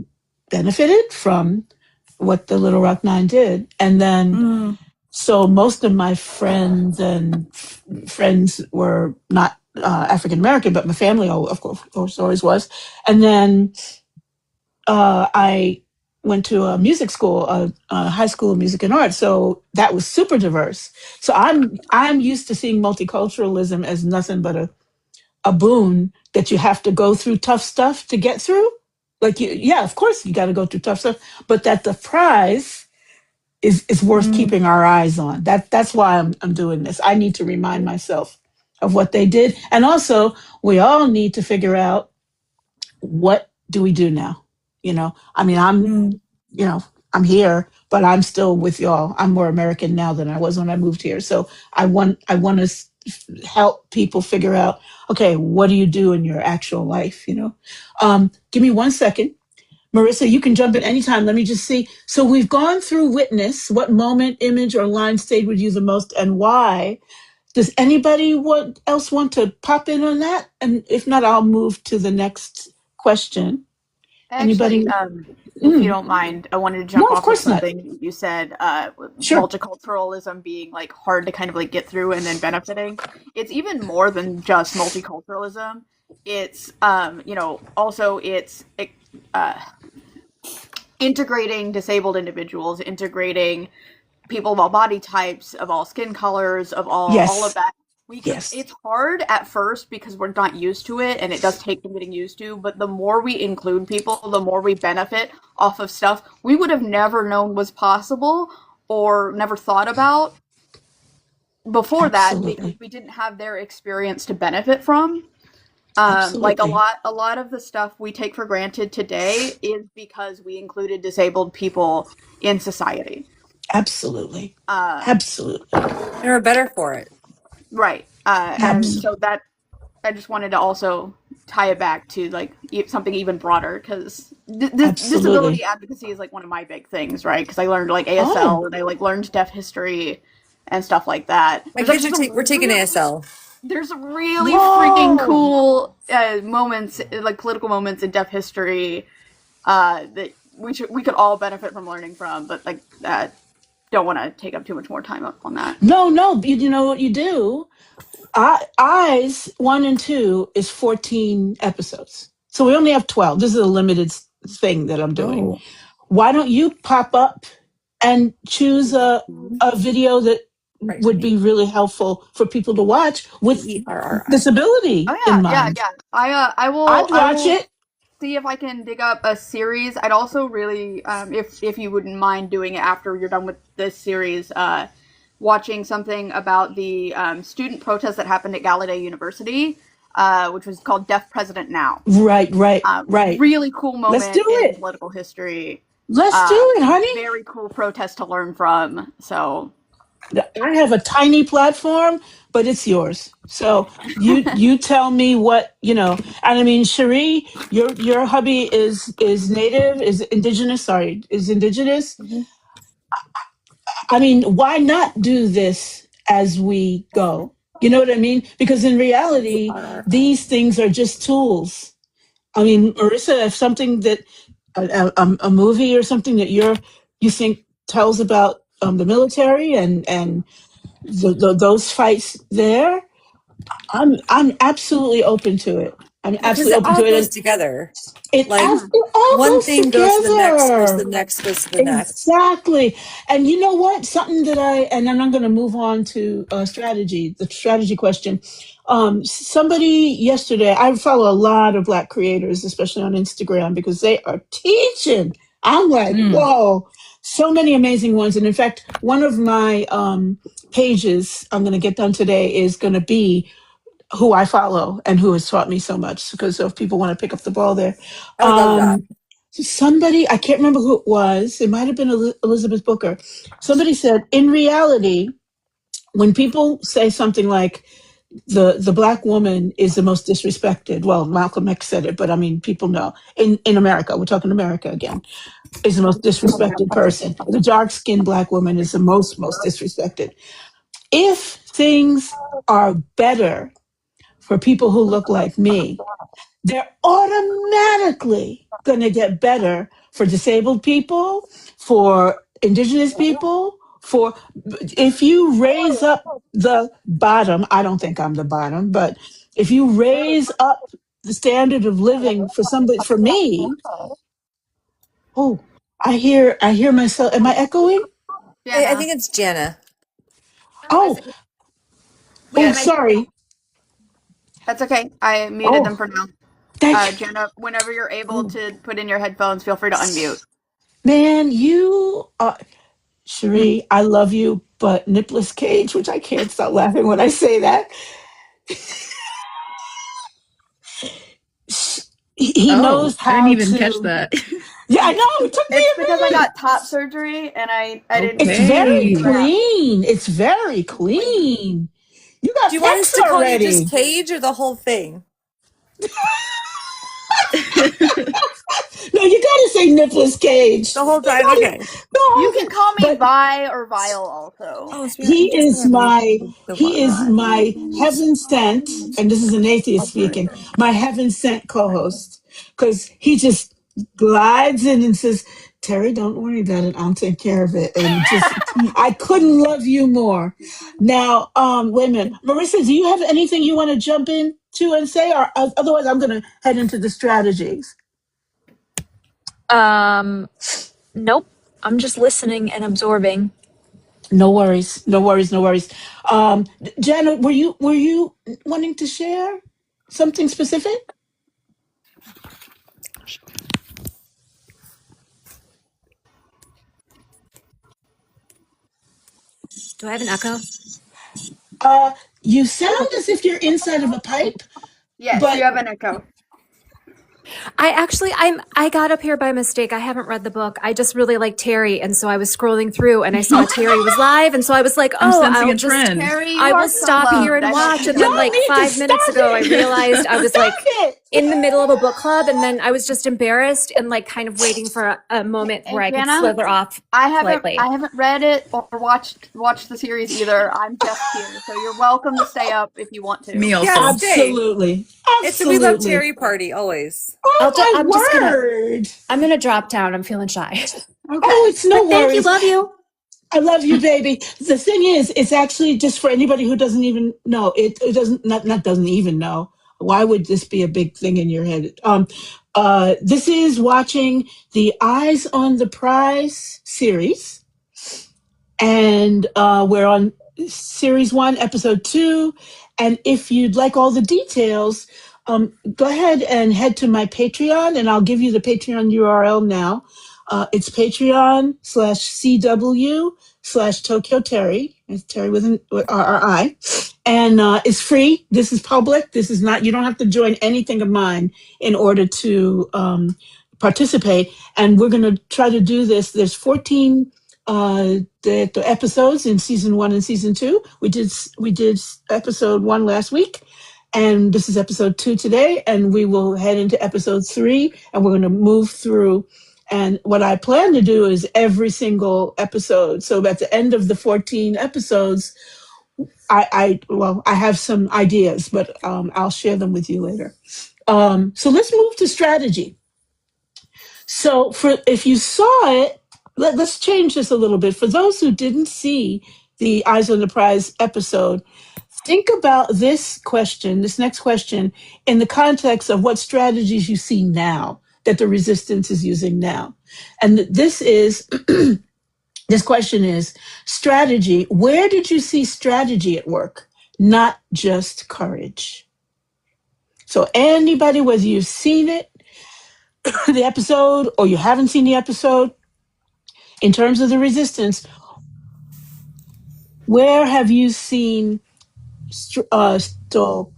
benefited from what the Little Rock Nine did. And then, Mm, so most of my friends and friends were not African American, but my family, of course, always was. And then I went to a music school, a high school of music and art. So that was super diverse. So I'm used to seeing multiculturalism as nothing but a boon that you have to go through tough stuff to get through. Like yeah, of course you got to go through tough stuff, but that the prize is worth mm, keeping our eyes on. That's why I'm doing this. I need to remind myself of what they did, and also we all need to figure out what do we do now. I mean, mm, you know, I'm here, but I'm still with y'all. I'm more American now than I was when I moved here. So I want to help people figure out, okay, what do you do in your actual life? Give me 1 second. Marissa, you can jump in anytime. Let me just see. So we've gone through witness. What moment, image, or line stayed with you the most, and why? Does anybody else want to pop in on that? And if not, I'll move to the next question. Anybody? Actually, if you Mm, don't mind, I wanted to no, jump of off of course not. something you said, Sure. multiculturalism being like hard to kind of like get through and then benefiting. It's even more than just multiculturalism. It's also it's uh, integrating disabled individuals, integrating people of all body types, of all skin colors, of all of Yes. that. Yes. It's hard at first because we're not used to it and it does take some getting used to, but the more we include people, the more we benefit off of stuff we would have never known was possible or never thought about before that because Absolutely. we didn't have their experience to benefit from. Like Absolutely. a lot of the stuff we take for granted today is because we included disabled people in society. Absolutely. Um, Absolutely. And we're better for it. right. And Absolutely. so that I just wanted to also tie it back to like something even broader because disability Absolutely. advocacy is like one of my big things, right? Because I learned like Oh, ASL and I like learned deaf history and stuff like that. My kids we're taking ASL. There's really freaking whoa. cool moments, like political moments in deaf history that we could all benefit from learning from, but like don't want to take up too much more time up on that. No. You know what you do? Eyes 1 and 2 is 14 episodes. So we only have 12. This is a limited thing that I'm doing. oh, Why don't you pop up and choose a video that Right, would be really helpful for people to watch with Erri. disability Oh in yeah. mind? I I'd watch will it. see if I can dig up a series. I'd also really, if you wouldn't mind doing it after you're done with this series, watching something about the student protest that happened at Gallaudet University, which was called "Deaf President Now." Right. Really cool Let's do moment in it. political history. Let's do it, honey. Very cool protest to learn from. So I have a tiny platform, but it's yours. So you tell me what. And I mean, Cherie, your hubby is native, is indigenous. Sorry, is indigenous. Mhm. I mean, why not do this as we go? You know what I mean? Because in reality, Erri. these things are just tools. I mean, Marissa, if something that a movie or something that you think tells about the military and those fights there, I'm absolutely open to it. I'm Because absolutely it open all to it, goes and together. it Like it all one goes thing goes to the next, goes to together. the next, goes to the next. Exactly. And you know what? Something that and then I'm going to move on to strategy, the strategy question. Somebody yesterday, I follow a lot of Black creators, especially on Instagram, because they are teaching. I'm like, whoa, so many amazing ones. And in fact, one of my pages I'm going to get done today is going to be who I follow and who has taught me so much. Because if people want to pick up the ball there, I love that. somebody, I can't remember who it was. It might have been Elizabeth Booker. Somebody said, in reality, when people say something like the black woman is the most disrespected, well, Malcolm X said it, but I mean, people know in America, we're talking America again, is the most disrespected person. The dark skinned black woman is the most disrespected. If things are better for people who look like me, they're automatically going to get better for disabled people, for indigenous people, for if you raise up the bottom, I don't think I'm the bottom, but if you raise up the standard of living for somebody, for me, oh, I hear myself. Am I echoing? I Jana. think it's Jana. I Oh, think oh, yes. sorry. That's okay. I muted them Oh, for now. thank Jana, whenever you're able you. to put in your headphones, feel free to unmute. Man, you are. Cherie, I love you, but Nicholas Cage, which I can't stop laughing when I say that, he Oh, knows I didn't how even catch to. that. Yeah, I know. It took me It's because I a minute. got top surgery and I didn't It's get to very Okay. wrap. clean. It's very clean. You Do got you want us pecs to call you just already. Cage or the whole thing? No, you gotta say Nicholas Cage. The whole You time? gotta Okay. the You whole can thing. call me But Vi or Vile also. Oh, so you're just gonna leave the he is my heaven sent, and this is an atheist speaking, my heaven sent co-host, because he just glides in and says, Terry, don't worry about it, I'll take care of it. And just I couldn't love you more. Now, wait a minute, Marissa, do you have anything you want to jump in to and say, or otherwise I'm gonna head into the strategies. Nope. I'm just listening and absorbing. No worries, no worries, no worries. Jana, were you wanting to share something specific? Do I have an echo? Uh, you sound as if you're inside of a pipe, Yes, you but have an echo. I got up here by mistake. I haven't read the book. I just really like Terry, and so I was scrolling through and I saw Terry was live, and so I was like, I'm "Oh, sensing a trend. Terry, you I will are so stop here loved. and I hope watch." you And then know y'all like that. need to 5 minutes stop ago, I it. realized I was Stop like it. in the middle of a book club, and then I was just embarrassed and like kind of waiting for a moment where And I could Jana, slither off I politely. haven't read it or watched the series either. I'm just here, so you're welcome to stay up if you want Me to. Yeah, also. stay. Absolutely, It's a We Love absolutely. Terry party always. Oh I'm just my gonna word. I'm gonna drop down. I'm feeling shy. Oh, Okay. it's no But thank you, worries. love you. I love you, baby. The thing is, it's actually just for anybody who doesn't even know. It doesn't not doesn't even know. Why would this be a big thing in your head? This is watching the Eyes on the Prize series, and we're on series 1, episode 2. And if you'd like all the details, go ahead and head to my Patreon, and I'll give you the Patreon URL now. It's Patreon/CW/Tokyo Terry. It's Terry with an RRI. And it's free. This is public. This is not, you don't have to join anything of mine in order to participate. And we're going to try to do this. There's 14 the episodes in season 1 and season 2. We did episode 1 last week, and this is episode 2 today, and we will head into episode 3, and we're going to move through. And what I plan to do is every single episode. So at the end of the 14 episodes, I have some ideas, but I'll share them with you later. So let's move to strategy. So if you saw it, let's change this a little bit. For those who didn't see the Eyes on the Prize episode, think about this next question, in the context of what strategies you see now that the resistance is using now. And this question is strategy. Where did you see strategy at work? Not just courage. So anybody, whether you've seen it, the episode, or you haven't seen the episode, in terms of the resistance, where have you seen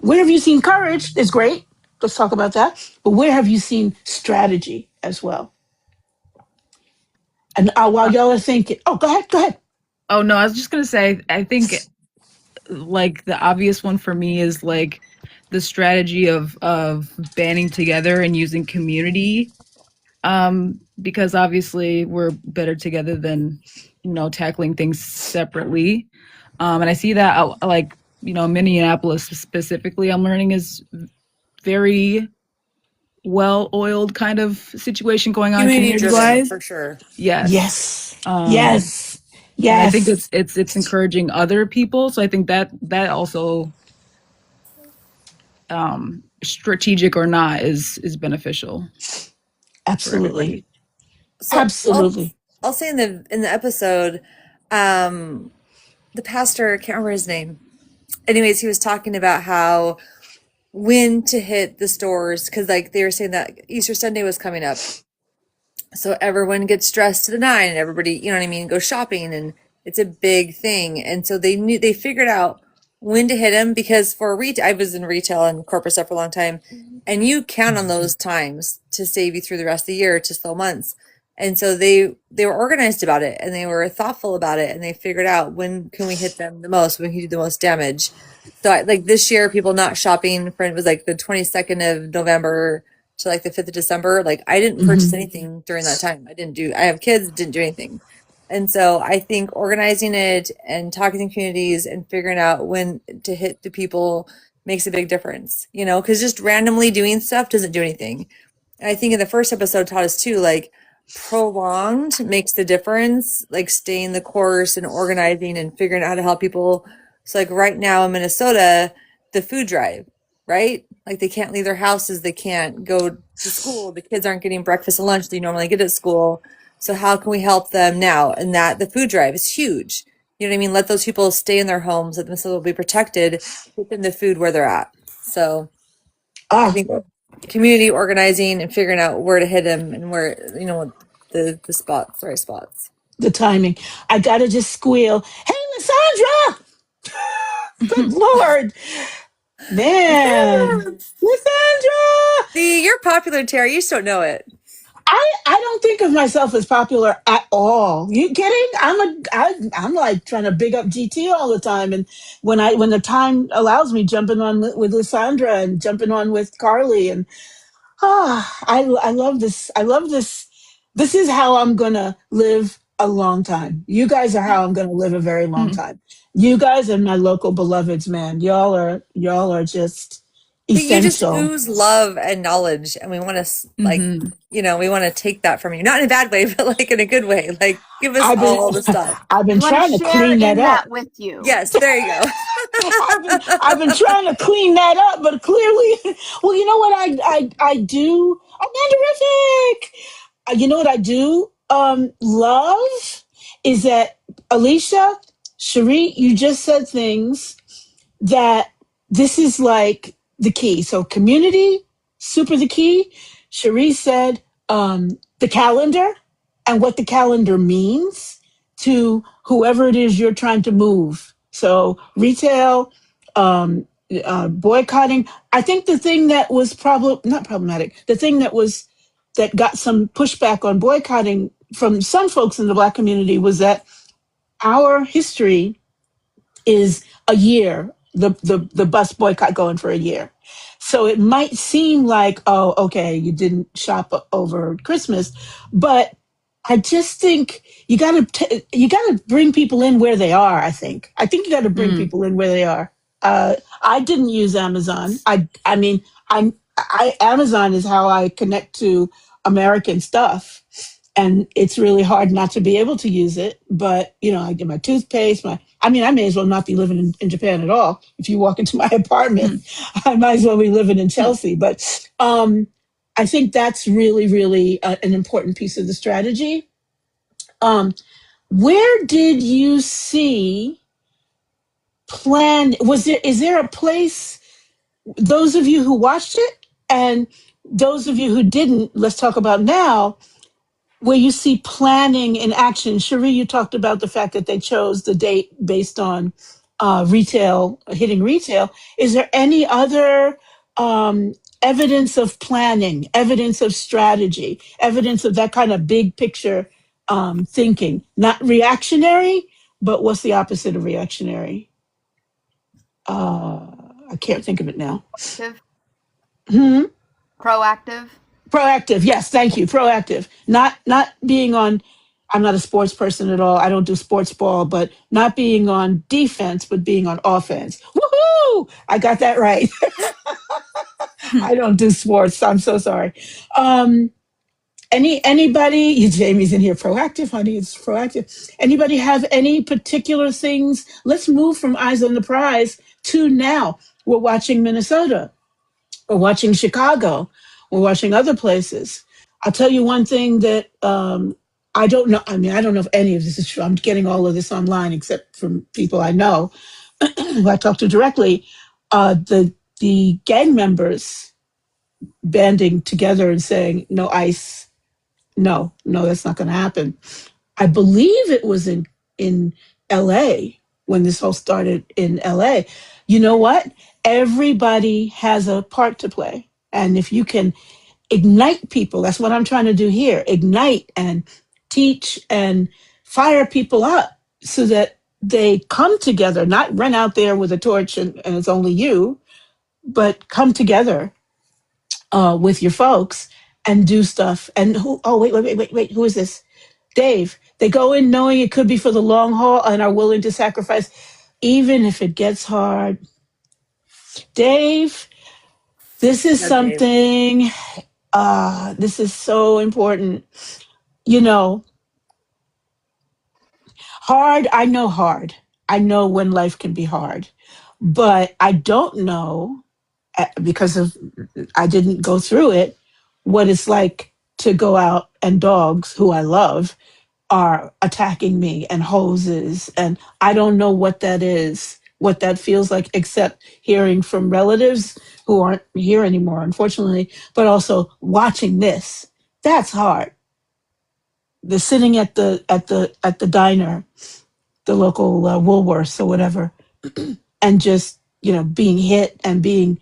where have you seen courage? Is great. Let's talk about that. But where have you seen strategy as well? And while y'all are thinking, go ahead. Oh no, I was just gonna say, I think like the obvious one for me is like the strategy of banding together and using community, because obviously we're better together than tackling things separately. And I see that like Minneapolis specifically, I'm learning is very well-oiled kind of situation going on community-wise. for sure. Yes. Yes. And I think it's encouraging other people. So I think that also, strategic or not, is beneficial. Absolutely. So Absolutely. I'll say in the episode, the pastor, I can't remember his name. Anyways, he was talking about how when to hit the stores, because like they were saying that Easter Sunday was coming up. So everyone gets dressed to the nine and everybody, you know what I mean, goes shopping, and it's a big thing. And so they figured out when to hit them, because I was in retail and corporate stuff for a long time, and you count on those times to save you through the rest of the year to slow months. And so they were organized about it, and they were thoughtful about it, and they figured out when can we hit them the most, when can we do the most damage. So like this year, people not shopping for, it was like the 22nd of November to like the 5th of December. Like I didn't purchase anything during that time. I have kids, didn't do anything. And so I think organizing it and talking to communities and figuring out when to hit the people makes a big difference, because just randomly doing stuff doesn't do anything. And I think in the first episode taught us too, like prolonged makes the difference, like staying the course and organizing and figuring out how to help people. So like right now in Minnesota, the food drive, right? Like they can't leave their houses. They can't go to school. The kids aren't getting breakfast and lunch they normally get at school. So how can we help them now? And that the food drive is huge. You know what I mean? Let those people stay in their homes, let them still be protected, get them the food where they're at. So I think community organizing and figuring out where to hit them and where, the spots, the right spots. The timing. I gotta just squeal. Hey, Lysandra! Good Lord. Man. Lysandra! See, you're popular, Terry. You just don't know it. I don't think of myself as popular at all. You kidding? I'm like trying to big up GT all the time, and when the time allows me, jumping on with Lysandra and jumping on with Carly, and I love this. I love this. This is how I'm gonna live a long time. You guys are how I'm gonna live a very long time. You guys and my local beloveds, man. Y'all are just essential. You just ooze love and knowledge, and we want to we want to take that from you, not in a bad way, but like in a good way. Like give us all the stuff. I've been trying to clean that up with you. Yes, there you go. I've been trying to clean that up, but clearly, well, you know what I do? Oh, man, terrific! You know what I do? Love is that Alicia, Cherie, you just said things that this is like the key. So community, super the key. Cherie said the calendar and what the calendar means to whoever it is you're trying to move. So retail, boycotting. I think the thing that was not problematic, the thing that got some pushback on boycotting from some folks in the Black community was that our history is a year, the bus boycott going for a year. So it might seem like, oh, okay, you didn't shop over Christmas, but I just think you gotta bring people in where they are. I think you got to bring people in where they are. I didn't use Amazon. I mean, Amazon is how I connect to American stuff. And it's really hard not to be able to use it. But, I get my toothpaste, I may as well not be living in Japan at all. If you walk into my apartment, I might as well be living in Chelsea. But I think that's really, really an important piece of the strategy. Where did you see is there a place, those of you who watched it and those of you who didn't, let's talk about now, where you see planning in action? Cherie, you talked about the fact that they chose the date based on hitting retail. Is there any other evidence of planning, evidence of strategy, evidence of that kind of big picture thinking? Not reactionary, but what's the opposite of reactionary? I can't think of it now. Proactive. Proactive, yes, thank you. Proactive. Not being on, I'm not a sports person at all. I don't do sports ball, but not being on defense, but being on offense. Woohoo! I got that right. I don't do sports. I'm so sorry. Anybody, Jamie's in here, proactive, honey, it's proactive. Anybody have any particular things? Let's move from Eyes on the Prize to now. We're watching Minnesota. We're watching Chicago. We're watching other places. I'll tell you one thing that I don't know. I don't know if any of this is true. I'm getting all of this online, except from people I know who I talk to directly. The gang members banding together and saying, no ICE. No, that's not going to happen. I believe it was in LA when this whole started in LA. You know what? Everybody has a part to play. And if you can ignite people, that's what I'm trying to do here, ignite and teach and fire people up so that they come together, not run out there with a torch and it's only you, but come together with your folks and do stuff. And wait, who is this? Dave. They go in knowing it could be for the long haul and are willing to sacrifice, even if it gets hard. Dave, this is something, this is so important. Hard. I know when life can be hard, but I don't know, because I didn't go through it, what it's like to go out and dogs who I love are attacking me and hoses. And I don't know what that is, what that feels like, except hearing from relatives who aren't here anymore, unfortunately, but also watching this. That's hard. The sitting at the diner, the local Woolworths or whatever, and just, being hit and being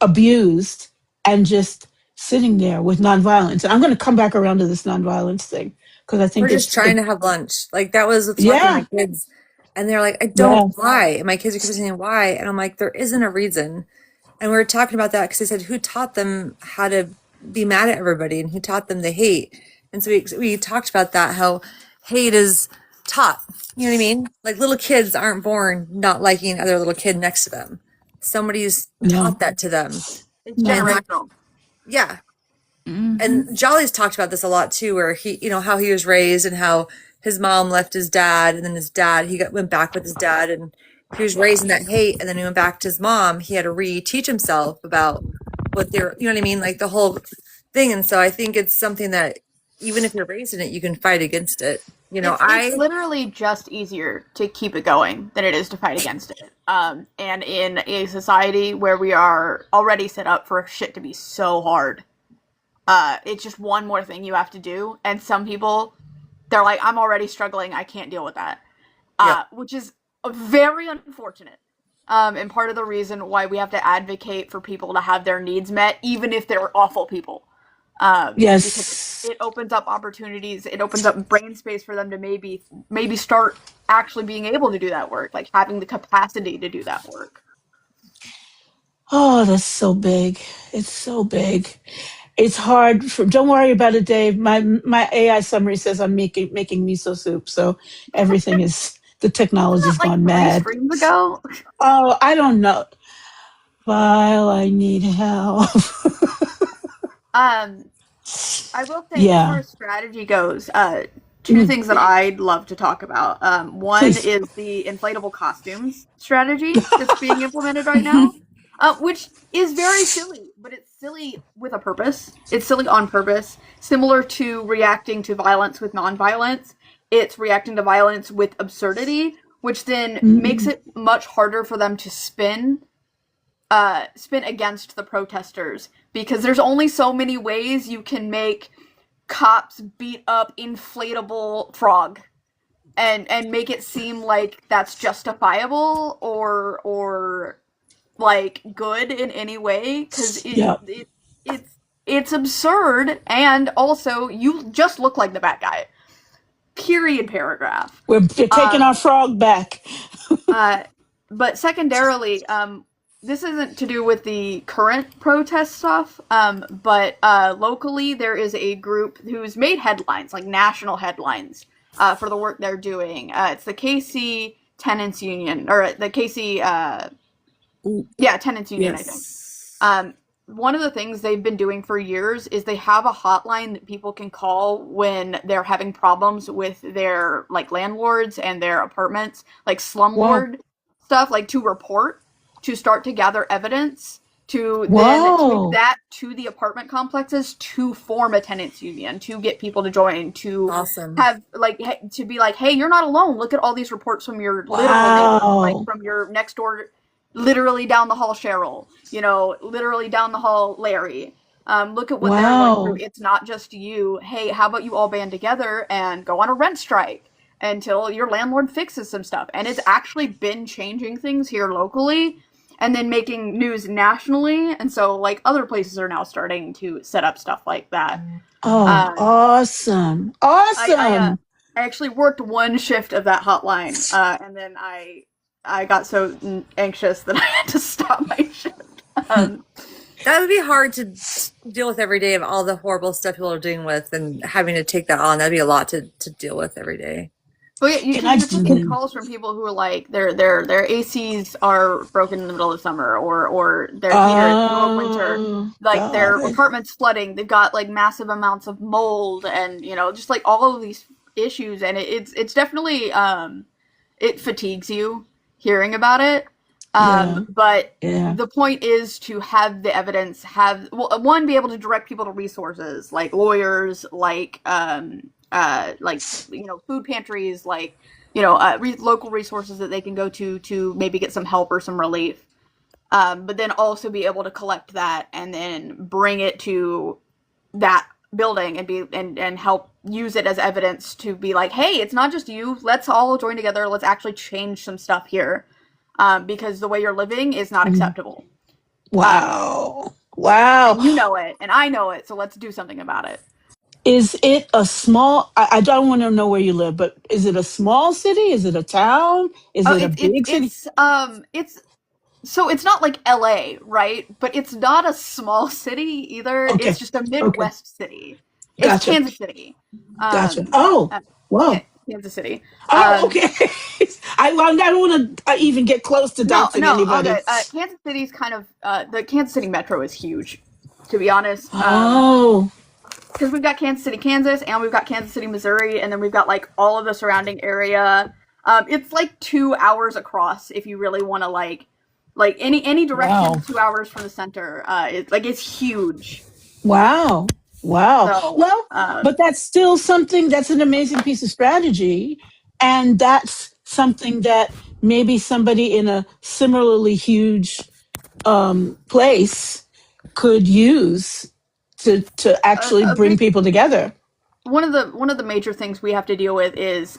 abused and just sitting there with nonviolence. And I'm going to come back around to this nonviolence thing because I think we're just trying to have lunch. Like that was talking to my kids, and they're like, "I don't why." And my kids are keeping saying why, and I'm like, there isn't a reason. And we were talking about that because they said, who taught them how to be mad at everybody, and who taught them to hate? And so we talked about that, how hate is taught. You know what I mean? Like little kids aren't born not liking other little kid next to them. Somebody's taught that to them. It's generational. Yeah. And Jolly's talked about this a lot too, where he, how he was raised and how his mom left his dad, and then his dad, went back with his dad, and he was raised in that hate, and then he went back to his mom. He had to re-teach himself about what they're, you know what I mean? Like the whole thing. And so I think it's something that even if you're raised in it, you can fight against it. It's literally just easier to keep it going than it is to fight against it. And in a society where we are already set up for shit to be so hard, it's just one more thing you have to do. And some people, they're like, I'm already struggling, I can't deal with that. Which is very unfortunate. And part of the reason why we have to advocate for people to have their needs met, even if they're awful people. Yes. Because it opens up opportunities, it opens up brain space for them to maybe start actually being able to do that work, like having the capacity to do that work. Oh, that's so big. It's so big. It's hard. Don't worry about it, Dave. My AI summary says I'm making miso soup, so everything is, the technology's gone mad. 3 streams ago? Oh, I don't know. Vile, I need help. I will say, as far Yeah. as strategy goes, two things that I'd love to talk about. One Please. is the inflatable costumes strategy that's being implemented right now, which is very silly, but it's silly with a purpose. It's silly on purpose. Similar to reacting to violence with nonviolence, it's reacting to violence with absurdity, which then makes it much harder for them to spin against the protesters, because there's only so many ways you can make cops beat up inflatable frog and make it seem like that's justifiable or like good in any way, because Yeah. it's absurd, and also you just look like the bad guy. Period. Paragraph. We're taking our frog back. But secondarily, this isn't to do with the current protest stuff, but locally there is a group who's made headlines, like national headlines, for the work they're doing. It's the KC Tenants Union, or the KC, Tenants Union, I think. Yes. One of the things they've been doing for years is they have a hotline that people can call when they're having problems with their like landlords and their apartments, like Wow. slumlord stuff, like to report, to start to gather evidence, to then take Wow. that to the apartment complexes to form a tenants union, to get people to join, to Awesome. have like to be like, hey, you're not alone. Look at all these reports from your literal neighbors, like Wow. from your next door, literally down the hall, Cheryl, literally down the hall, Larry. Look at what they're going through. Wow. It's not just you. Hey, how about you all band together and go on a rent strike until your landlord fixes some stuff? And it's actually been changing things here locally and then making news nationally. And so, like, other places are now starting to set up stuff like that. Oh, awesome. I Awesome. actually worked one shift of that hotline, and then I got so anxious that I had to stop my shift. That would be hard to deal with every day, of all the horrible stuff people are dealing with and having to take that on. That'd be a lot to deal with every day. But yeah, Can because I? you're taking calls from people who are like their ACs are broken in the middle of summer, or their heater in the middle of winter, Oh, like got their it. apartment's flooding. They've got like massive amounts of mold, and just like all of these issues, and it's definitely it fatigues you hearing about it. Yeah. But Yeah. the point is to have the evidence, one, be able to direct people to resources like lawyers, like food pantries, like local resources that they can go to maybe get some help or some relief. But then also be able to collect that and then bring it to that building and help use it as evidence to be like, hey, it's not just you. Let's all join together. Let's actually change some stuff here, because the way you're living is not acceptable. Wow. Wow. And you know it, and I know it. So let's do something about it. Is it a small? I don't want to know where you live, but is it a small city? Is it a town? Is Oh, it a big city? it's so it's not like LA, right? But it's not a small city either. It's Okay. just a Okay. Midwest city. It's Gotcha. Kansas City. Gotcha. Um, Oh. uh, Whoa. Kansas City. Oh. Okay. I don't want to even get close to No, doxing no, all anybody. good. Kansas City's kind of the Kansas City metro is huge, to be honest. Oh. Because we've got Kansas City, Kansas, and we've got Kansas City, Missouri, and then we've got like all of the surrounding area. It's like 2 hours across if you really want to like any direction. Wow. 2 hours from the center. It's huge. Wow. Wow. So Well, but that's still something, that's an amazing piece of strategy. And that's something that maybe somebody in a similarly huge place could use to actually a bring big people together. one of the major things we have to deal with is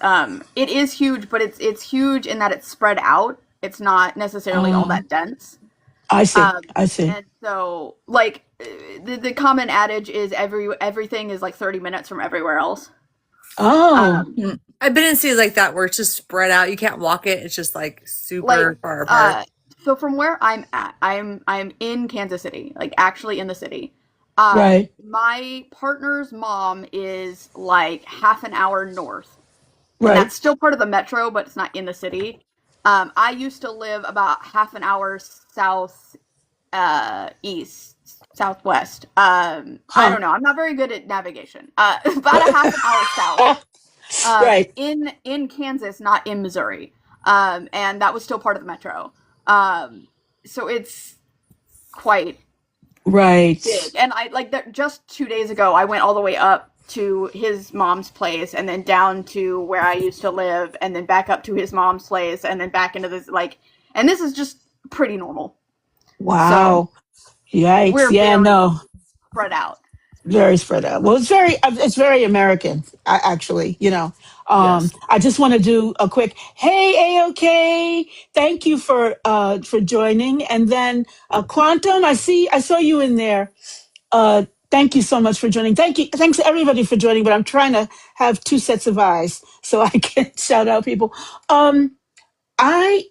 it is huge, but it's huge in that it's spread out. It's not necessarily all Uh, that dense. I see. Um, I see. and so like the common adage is everything is like 30 minutes from everywhere else. Oh, I've been in cities like that where it's just spread out. You can't walk it. It's just like Like super far apart. so from where I'm at, I'm in Kansas City, like actually in the city. Um, right. my partner's mom is like half an hour north, and Right. that's still part of the metro, but it's not in the city. I used to live about half an hour east, southwest. I don't know. I'm not very good at navigation. About a half an hour south. Right. In Kansas, not in Missouri. And that was still part of the metro. So it's quite Right. big. And I like that just 2 days ago, I went all the way up to his mom's place and then down to where I used to live and then back up to his mom's place and then back into this and this is just pretty normal. Wow. So Yikes. we're Yeah, very no. spread out. Very spread out. Well, it's very American, actually, Yes. I just want to do a quick, hey, AOK, thank you for joining. And then Quantum, I saw you in there. Thank you so much for joining. Thanks everybody for joining, but I'm trying to have two sets of eyes so I can shout out people.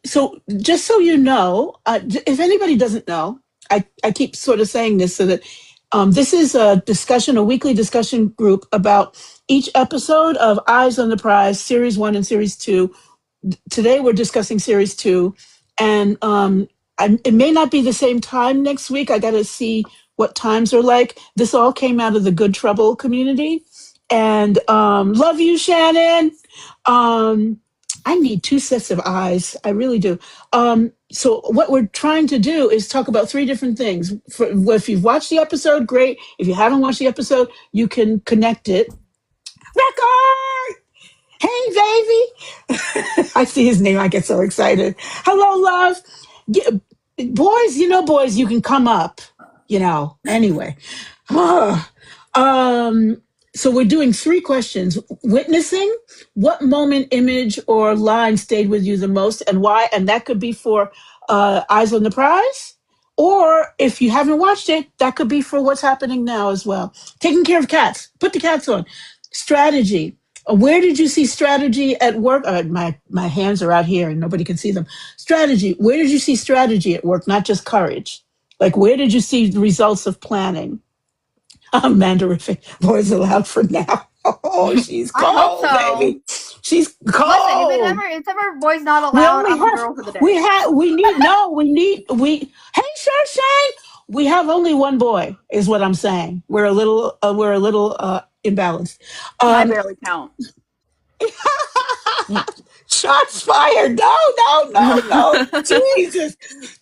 So just so you know, if anybody doesn't know, I keep sort of saying this so that this is a weekly discussion group about each episode of Eyes on the Prize, Series 1 and Series 2. Today we're discussing Series 2, and it may not be the same time next week. I got to see what times are like. This all came out of the Good Trouble community, and love you, Shannon. I need two sets of eyes. I really do. So what we're trying to do is talk about three different things. If you've watched the episode, great. If you haven't watched the episode, you can connect it. Record! Hey, baby! I see his name. I get so excited. Hello, love. Boys, boys, you can come up. Anyway. So we're doing three questions. Witnessing, what moment, image, or line stayed with you the most and why? And that could be for Eyes on the Prize. Or if you haven't watched it, that could be for what's happening now as well. Taking care of cats. Put the cats on. Strategy. Where did you see strategy at work? My hands are out here and nobody can see them. Strategy. Where did you see strategy at work, not just courage? Like, where did you see the results of planning? Mandarific. Boys allowed for now. Oh, she's I hope cold, so. baby. She's cold. Listen, if it's ever boys not allowed, I'm a girl for the day. Hey, Sunshine. We have only one boy, is what I'm saying. We're a little imbalanced. I barely count. Shots fired. No.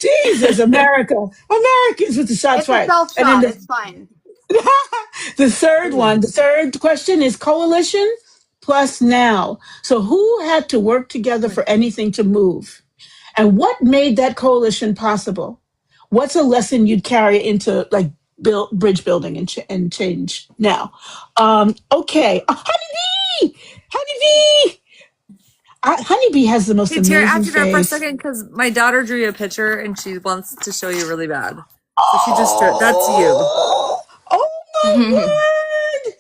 Jesus, America. Americans with the shots It's fired. a self shot. It's fine. The third question is coalition plus now. So who had to work together for anything to move? And what made that coalition possible? What's a lesson you'd carry into bridge building and change now? Okay. Honeybee! Honeybee has the most Hey, Terry, I have amazing to interrupt for a face. second because my daughter drew you a picture and she wants to show you really bad. So she just drew, that's you. Oh my word!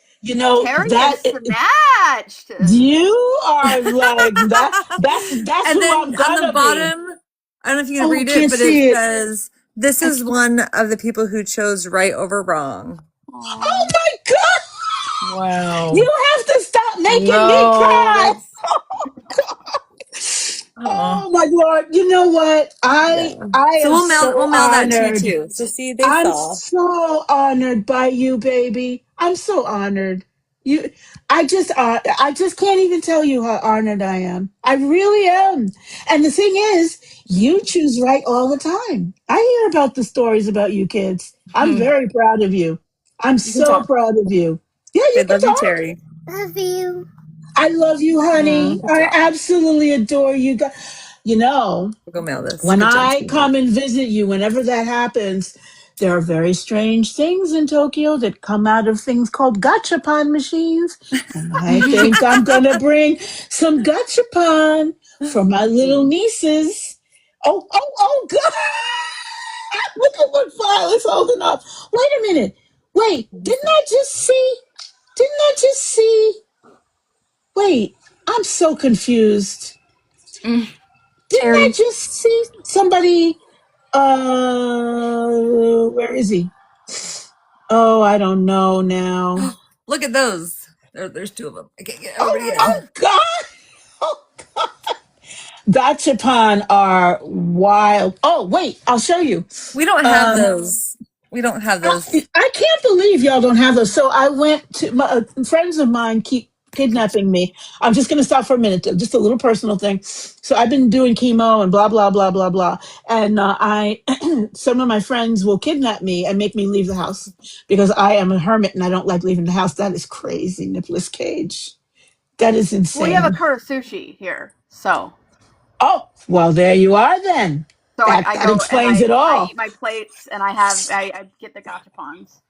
Terry is snatched. You are like that. That's And who then I'm gonna on the bottom, I don't know if you can read can't it, but see it it. says, "This is one of the people who chose right over wrong." Oh my God! Wow. You have to stop making me cry. Oh my Lord! You know what? I So am we'll mail that to you honored. too. So see, they I'm saw. so honored by you, baby. I'm so honored. I just can't even tell you how honored I am. I really am. And the thing is, you choose right all the time. I hear about the stories about you kids. I'm very proud of you. I'm so proud of you. Yeah, you They can love you, talk. Terry. Love you. I love you, honey. I absolutely adore you. We'll go mail this. When Good job, I sweetheart. come and visit you, whenever that happens, there are very strange things in Tokyo that come out of things called gachapon machines. And I think I'm going to bring some gachapon for my little nieces. Oh, God. Look at what file is holding up. Wait a minute. Wait, didn't I just see? Wait, I'm so confused. Didn't I just see somebody? Where is he? Oh, I don't know now. Look at those. There's two of them. I can't get everybody in. Oh God! Oh God! Gachapon are wild. Oh, wait, I'll show you. We don't have those. We don't have those. I can't believe y'all don't have those. So I went to friends of mine keep kidnapping me. I'm just going to stop for a minute, just a little personal thing. So I've been doing chemo and blah blah blah blah blah, and I some of my friends will kidnap me and make me leave the house because I am a hermit and I don't like leaving the house. That is crazy, Nicholas Cage. That is Well, we have a insane. Kurasushi here, so Oh, well, there you are then. I That go and explains it I all. eat my plates and I get the gachapons.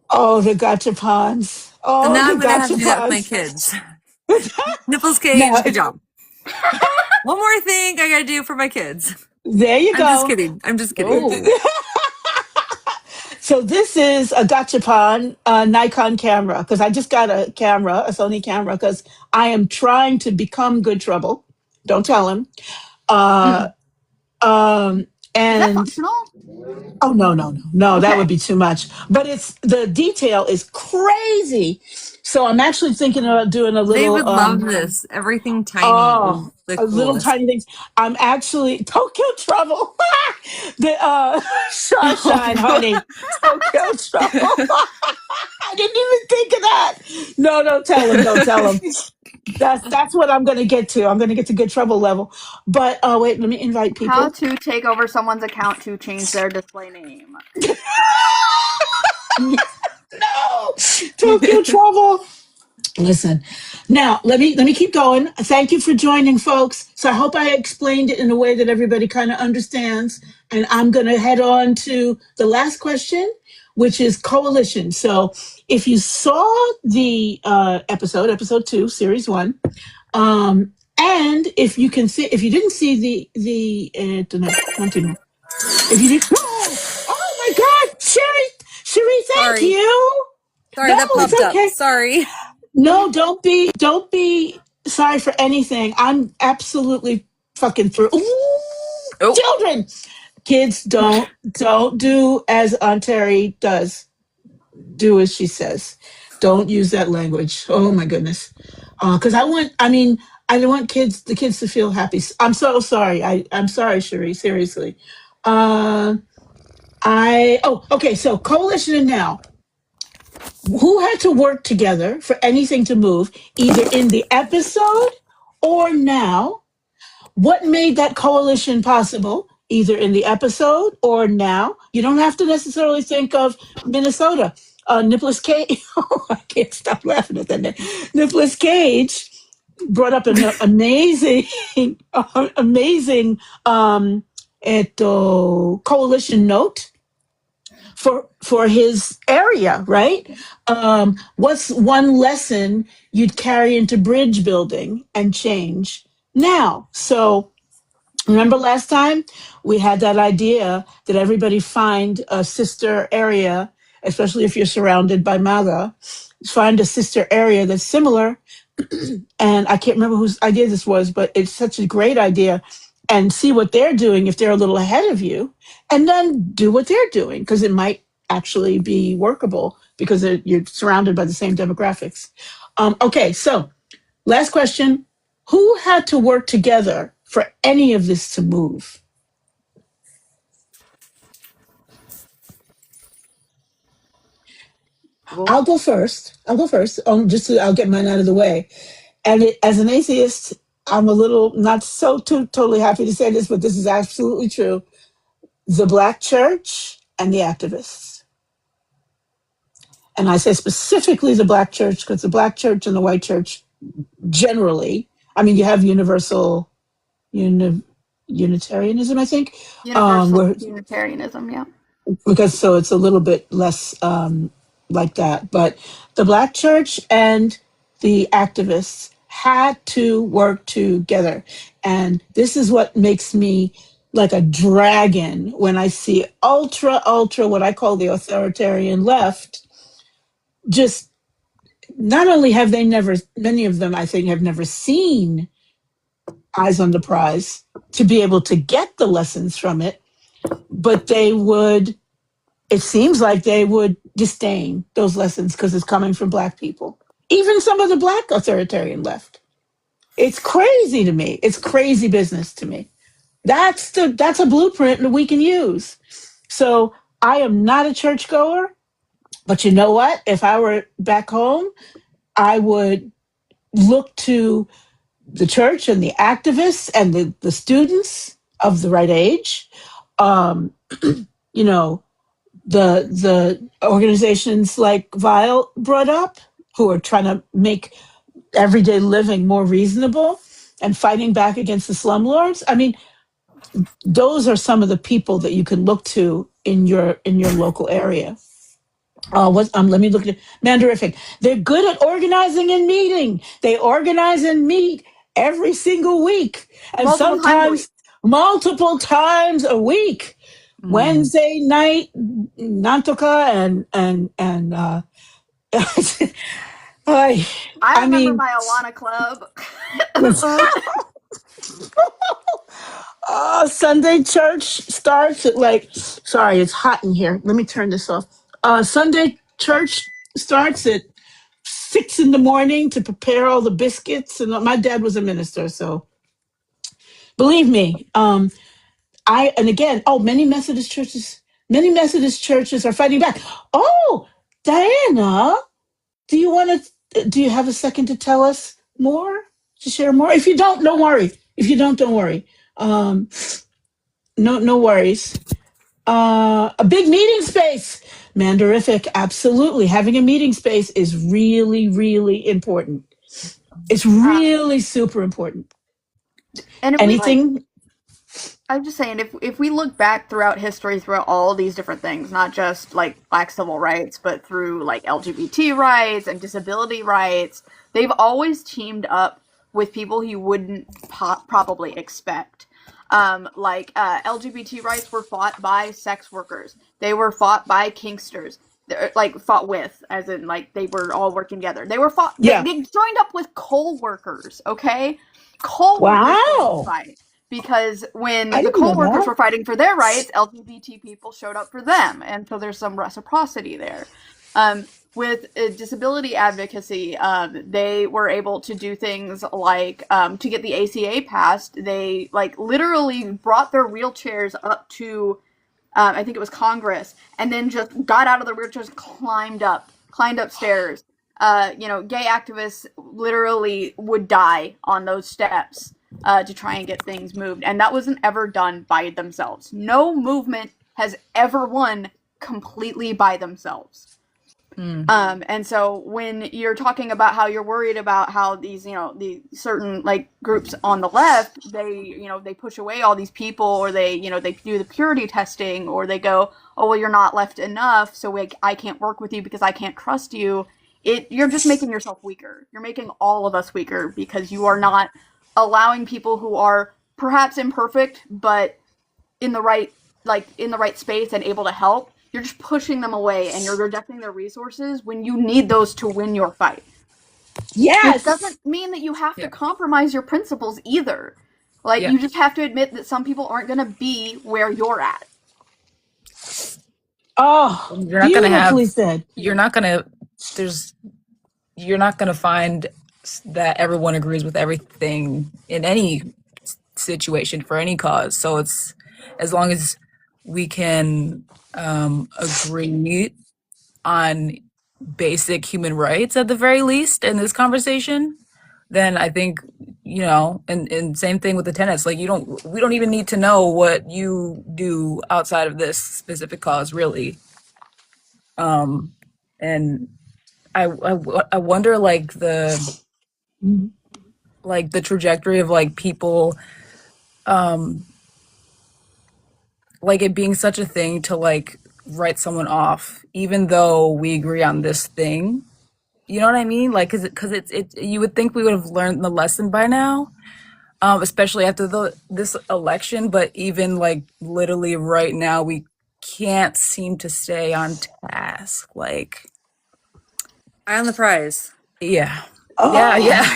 Oh, the gachapons. So Oh, now the I'm going to have to do that with my gachapons. kids. Nipples Cage, Now, good job. One more thing I got to do for my kids. there you I'm go. just kidding. I'm just kidding. So this is a gachapon Nikon camera because I just got a camera, a Sony camera, because I am trying to become Good Trouble. Don't tell him. Uh, Is that and functional? oh no, that Okay. would be too much. But it's the detail is crazy. So I'm actually thinking about doing a They little would love this. Everything tiny oh, is the a little coolest. tiny things. I'm actually Tokyo Trouble. The Starshine, honey. Tokyo Trouble. I didn't even think of that. No, don't tell him. Don't tell him. That's what I'm gonna get to. I'm gonna get to Good Trouble level. But wait, let me invite How people. to take over someone's account to change their display name. No, Tokyo Trouble. Listen, now let me keep going. Thank you for joining, folks. So I hope I explained it in a way that everybody kind of understands. And I'm going to head on to the last question, which is coalition. So if you saw the episode 2, series 1, and if you didn't see no, continue. If you did, oh my God, Sherry, thank Sorry. you. Sorry, No, that it's popped up. okay. Sorry. No, don't be sorry for anything. I'm absolutely fucking through. Ooh, Oh. children, kids, don't do as Aunt Terry does. Do as she says. Don't use that language. Oh my goodness. Because I don't want the kids to feel happy. I'm so sorry. I'm sorry, Cherie. Seriously. Okay. So coalition and now. Who had to work together for anything to move, either in the episode or now? What made that coalition possible, either in the episode or now? You don't have to necessarily think of Minnesota. Nicholas Cage, I can't stop laughing at that name. Nicholas Cage brought up an amazing, amazing coalition note for his area, right? What's one lesson you'd carry into bridge building and change now? So remember last time we had that idea that everybody find a sister area, especially if you're surrounded by MAGA, find a sister area that's similar. And I can't remember whose idea this was, but it's such a great idea. And see what they're doing if they're a little ahead of you, and then do what they're doing because it might actually be workable because you're surrounded by the same demographics. Okay, so last question. Who had to work together for any of this to move? I'll go first. I'll get mine out of the way. And as an atheist, I'm a little not so totally happy to say this, but this is absolutely true. The Black church and the activists. And I say specifically the Black church because the Black church and the white church generally, I mean, you have Unitarianism, I think. Universal Unitarianism, yeah. Because so it's a little bit less like that. But the Black church and the activists had to work together. And this is what makes me like a dragon when I see ultra, what I call the authoritarian left. Just not only have they never, many of them, I think, have never seen Eyes on the Prize to be able to get the lessons from it, but it seems like they would disdain those lessons because it's coming from Black people. Even some of the Black authoritarian left. It's crazy to me. It's crazy business to me. That's a blueprint that we can use. So I am not a churchgoer, but you know what? If I were back home, I would look to the church and the activists and the students of the right age. Um, you know, the organizations like Vile brought up, who are trying to make everyday living more reasonable and fighting back against the slumlords. I mean, those are some of the people that you can look to in your local area. Let me look at Mandarific. They're good at organizing and meeting. They organize and meet every single week, and Multiple times a week. sometimes multiple times a week. Wednesday night, Nantoka and I I remember mean, my Alana club. Sunday church starts at like, sorry, it's hot in here. Let me turn this off. Sunday church starts at 6 in the morning to prepare all the biscuits. And my dad was a minister, so believe me. And again, many Methodist churches are fighting back. Oh, Diana, do you have a second to tell us more, to share more? If you don't worry. If you don't worry. No worries. A big meeting space. Mandarific, absolutely. Having a meeting space is really, really important. It's really super important. And if Anything? I'm just saying, if we look back throughout history, throughout all these different things, not just like Black civil rights, but through like LGBT rights and disability rights, they've always teamed up with people you wouldn't probably expect. LGBT rights were fought by sex workers. They were fought by kinksters. Like fought with, as in like they were all working together. They were fought. Yeah. They joined up with coal workers. Okay, coal workers Wow. fight. Because when I the didn't know coal workers that. were fighting for their rights, LGBT people showed up for them, and so there's some reciprocity there. With disability advocacy, they were able to do things like to get the ACA passed. They like literally brought their wheelchairs up to, I think it was Congress, and then just got out of their wheelchairs, climbed upstairs. Gay activists literally would die on those steps to try and get things moved. And that wasn't ever done by themselves. No movement has ever won completely by themselves. And so when you're talking about how you're worried about how these, the certain like groups on the left, they push away all these people, or they do the purity testing, or they go, oh, well, you're not left enough, so I can't work with you because I can't trust you. You're just making yourself weaker. You're making all of us weaker because you are not allowing people who are perhaps imperfect, but in the right space and able to help. You're just pushing them away, and you're rejecting their resources when you need those to win your fight. Yes. It doesn't mean that you have to compromise your principles either. You just have to admit that some people aren't going to be where you're at. Oh, You're not going to beautifully said. You're not going to find that everyone agrees with everything in any situation for any cause. So it's, as long as we can agree on basic human rights at the very least in this conversation, then I think, and same thing with the tenants. Like we don't even need to know what you do outside of this specific cause, really. And I wonder the trajectory of people, it being such a thing to write someone off, even though we agree on this thing. You know what I mean? Because you would think we would have learned the lesson by now, especially after this election. But even literally right now, we can't seem to stay on task. Eye on the prize. Yeah. Oh, Yeah.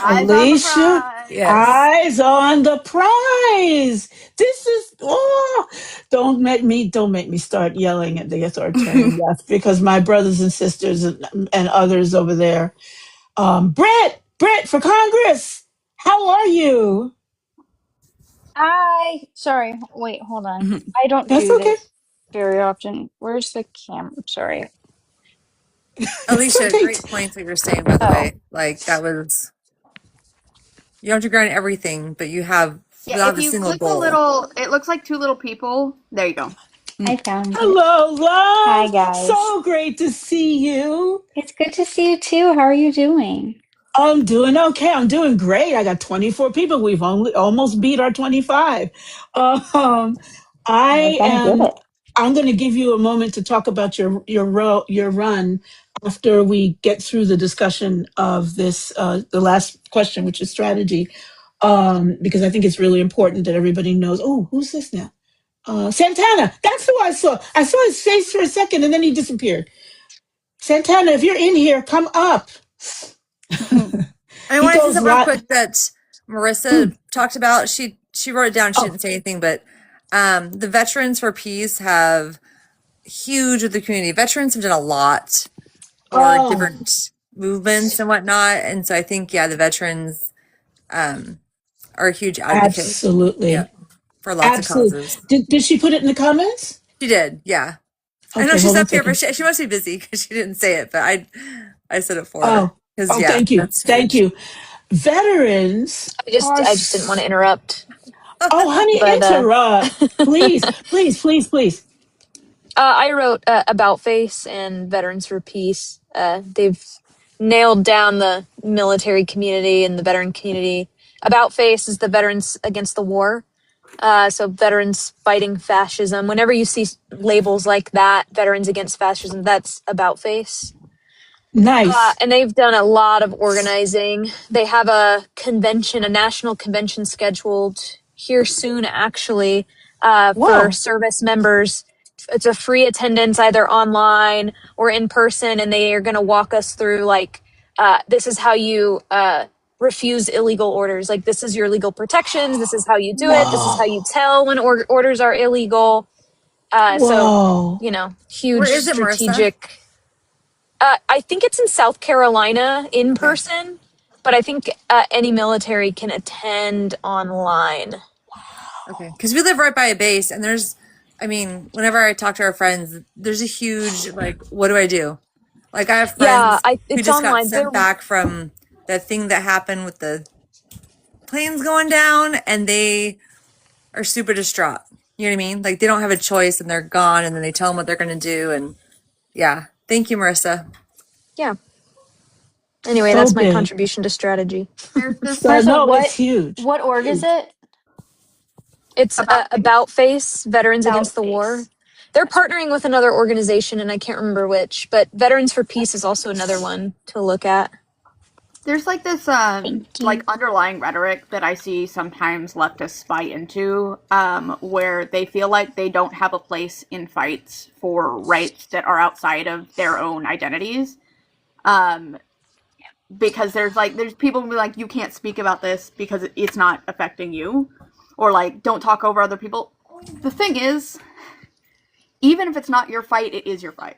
Alicia, Yes. eyes on the prize. This is don't make me start yelling at the authoritarian left, because my brothers and sisters and others over there. Brett for Congress. How are you? Sorry, wait, hold on. Mhm. I don't That's do okay. this very often. Where's the camera? Sorry. It's Alicia, okay. great points that you're saying, by the Oh, way. Like that was you don't have to grind everything, but you Yeah, don't if have a you single click the goal. little, it looks like two little people. There you go. I found it. Hello, Hi, love. guys. So great to see you. It's good to see you too. How are you doing? I'm doing okay. I'm doing great. I got 24 people. We've only almost beat our 25. Um, We're I gonna get am. it. I'm going to give you a moment to talk about your run after we get through the discussion of this the last question, which is strategy, because I think it's really important that everybody knows. Oh, who's this now? Santana. That's who I saw. I saw his face for a second, and then he disappeared. Santana, if you're in here, come up. I He want to say goes something real lot. quick that Marissa talked about. She wrote it down. She Oh, didn't say anything, but the Veterans for Peace have huge with the community. Veterans have done a lot for oh, different movements and whatnot, and so I think the veterans are a huge advocate. Yeah, absolutely. for lots of Absolutely. causes. Did she put it in the comments? She did. Yeah, I know Okay, she's hold on a up here, but second. she must be busy because she didn't say it. But I said it for her Oh, because oh, thank you. that's Thank huge. you. Veterans are, I just didn't want to interrupt, oh, honey, but interrupt. Please, please, please, please. I wrote About Face and Veterans for Peace. They've nailed down the military community and the veteran community. About Face is the Veterans Against the War. So veterans fighting fascism. Whenever you see labels like that, Veterans Against Fascism, that's About Face. Nice. And they've done a lot of organizing. They have a convention, a national convention scheduled here soon, actually, for Whoa. service members. It's a free attendance, either online or in person, and they are going to walk us through, like, this is how you refuse illegal orders. Like, this is your legal protections. This is how you do it. This is how Whoa. you tell when orders are illegal. So, Whoa. huge Where is it, Marissa? strategic. I think it's in South Carolina in Okay. person, but I think any military can attend online. Okay, because we live right by a base, and I mean, whenever I talk to our friends, there's a huge like, what do I do? Like, I have Yeah, friends who it's just got online. sent back from that thing that happened with the planes going down, and they are super distraught. You know what I mean? Like, they don't have a choice, and they're gone, and then they tell them what they're going to do, and yeah. Thank you, Marissa. Yeah. Anyway, So that's my big. contribution to strategy. There's this So, Marissa, no, it's what huge. what org is Huge. it? It's about face. About Face, Veterans About Against the War. face. They're Gotcha. partnering with another organization, and I can't remember which, but Veterans for Peace is also another one to look at. There's like this Thank like you. underlying rhetoric that I see sometimes leftists buy into, where they feel like they don't have a place in fights for rights that are outside of their own identities. Um, because there's people who be like, you can't speak about this because it's not affecting you, or like, don't talk over other people. The thing is, even if it's not your fight, it is your fight,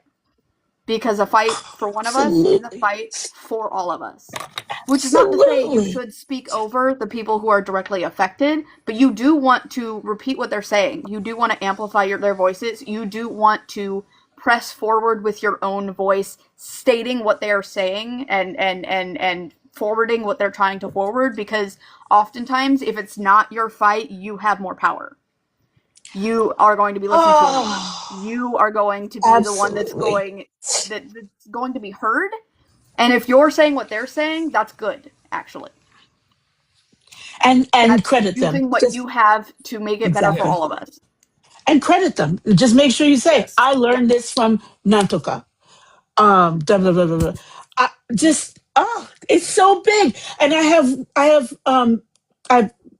because a fight for one of us is a Absolutely. fight for all of us. Which is not to say you Absolutely. should speak over the people who are directly affected, but you do want to repeat what they're saying. You do want to amplify their voices. You do want to press forward with your own voice, stating what they are saying and forwarding what they're trying to forward, because oftentimes, if it's not your fight, you have more power. You are going to be listened to more. Oh, You are going to be the one that's absolutely. going to be heard. And if you're saying what they're saying, that's good, actually. And That's credit them. using what Just you have to make it better for exactly. all of us. And credit them. Just make sure you say, Yes. I Yep. learned this from Nantoka. Blah, blah, blah, blah, blah. It's so big. And I have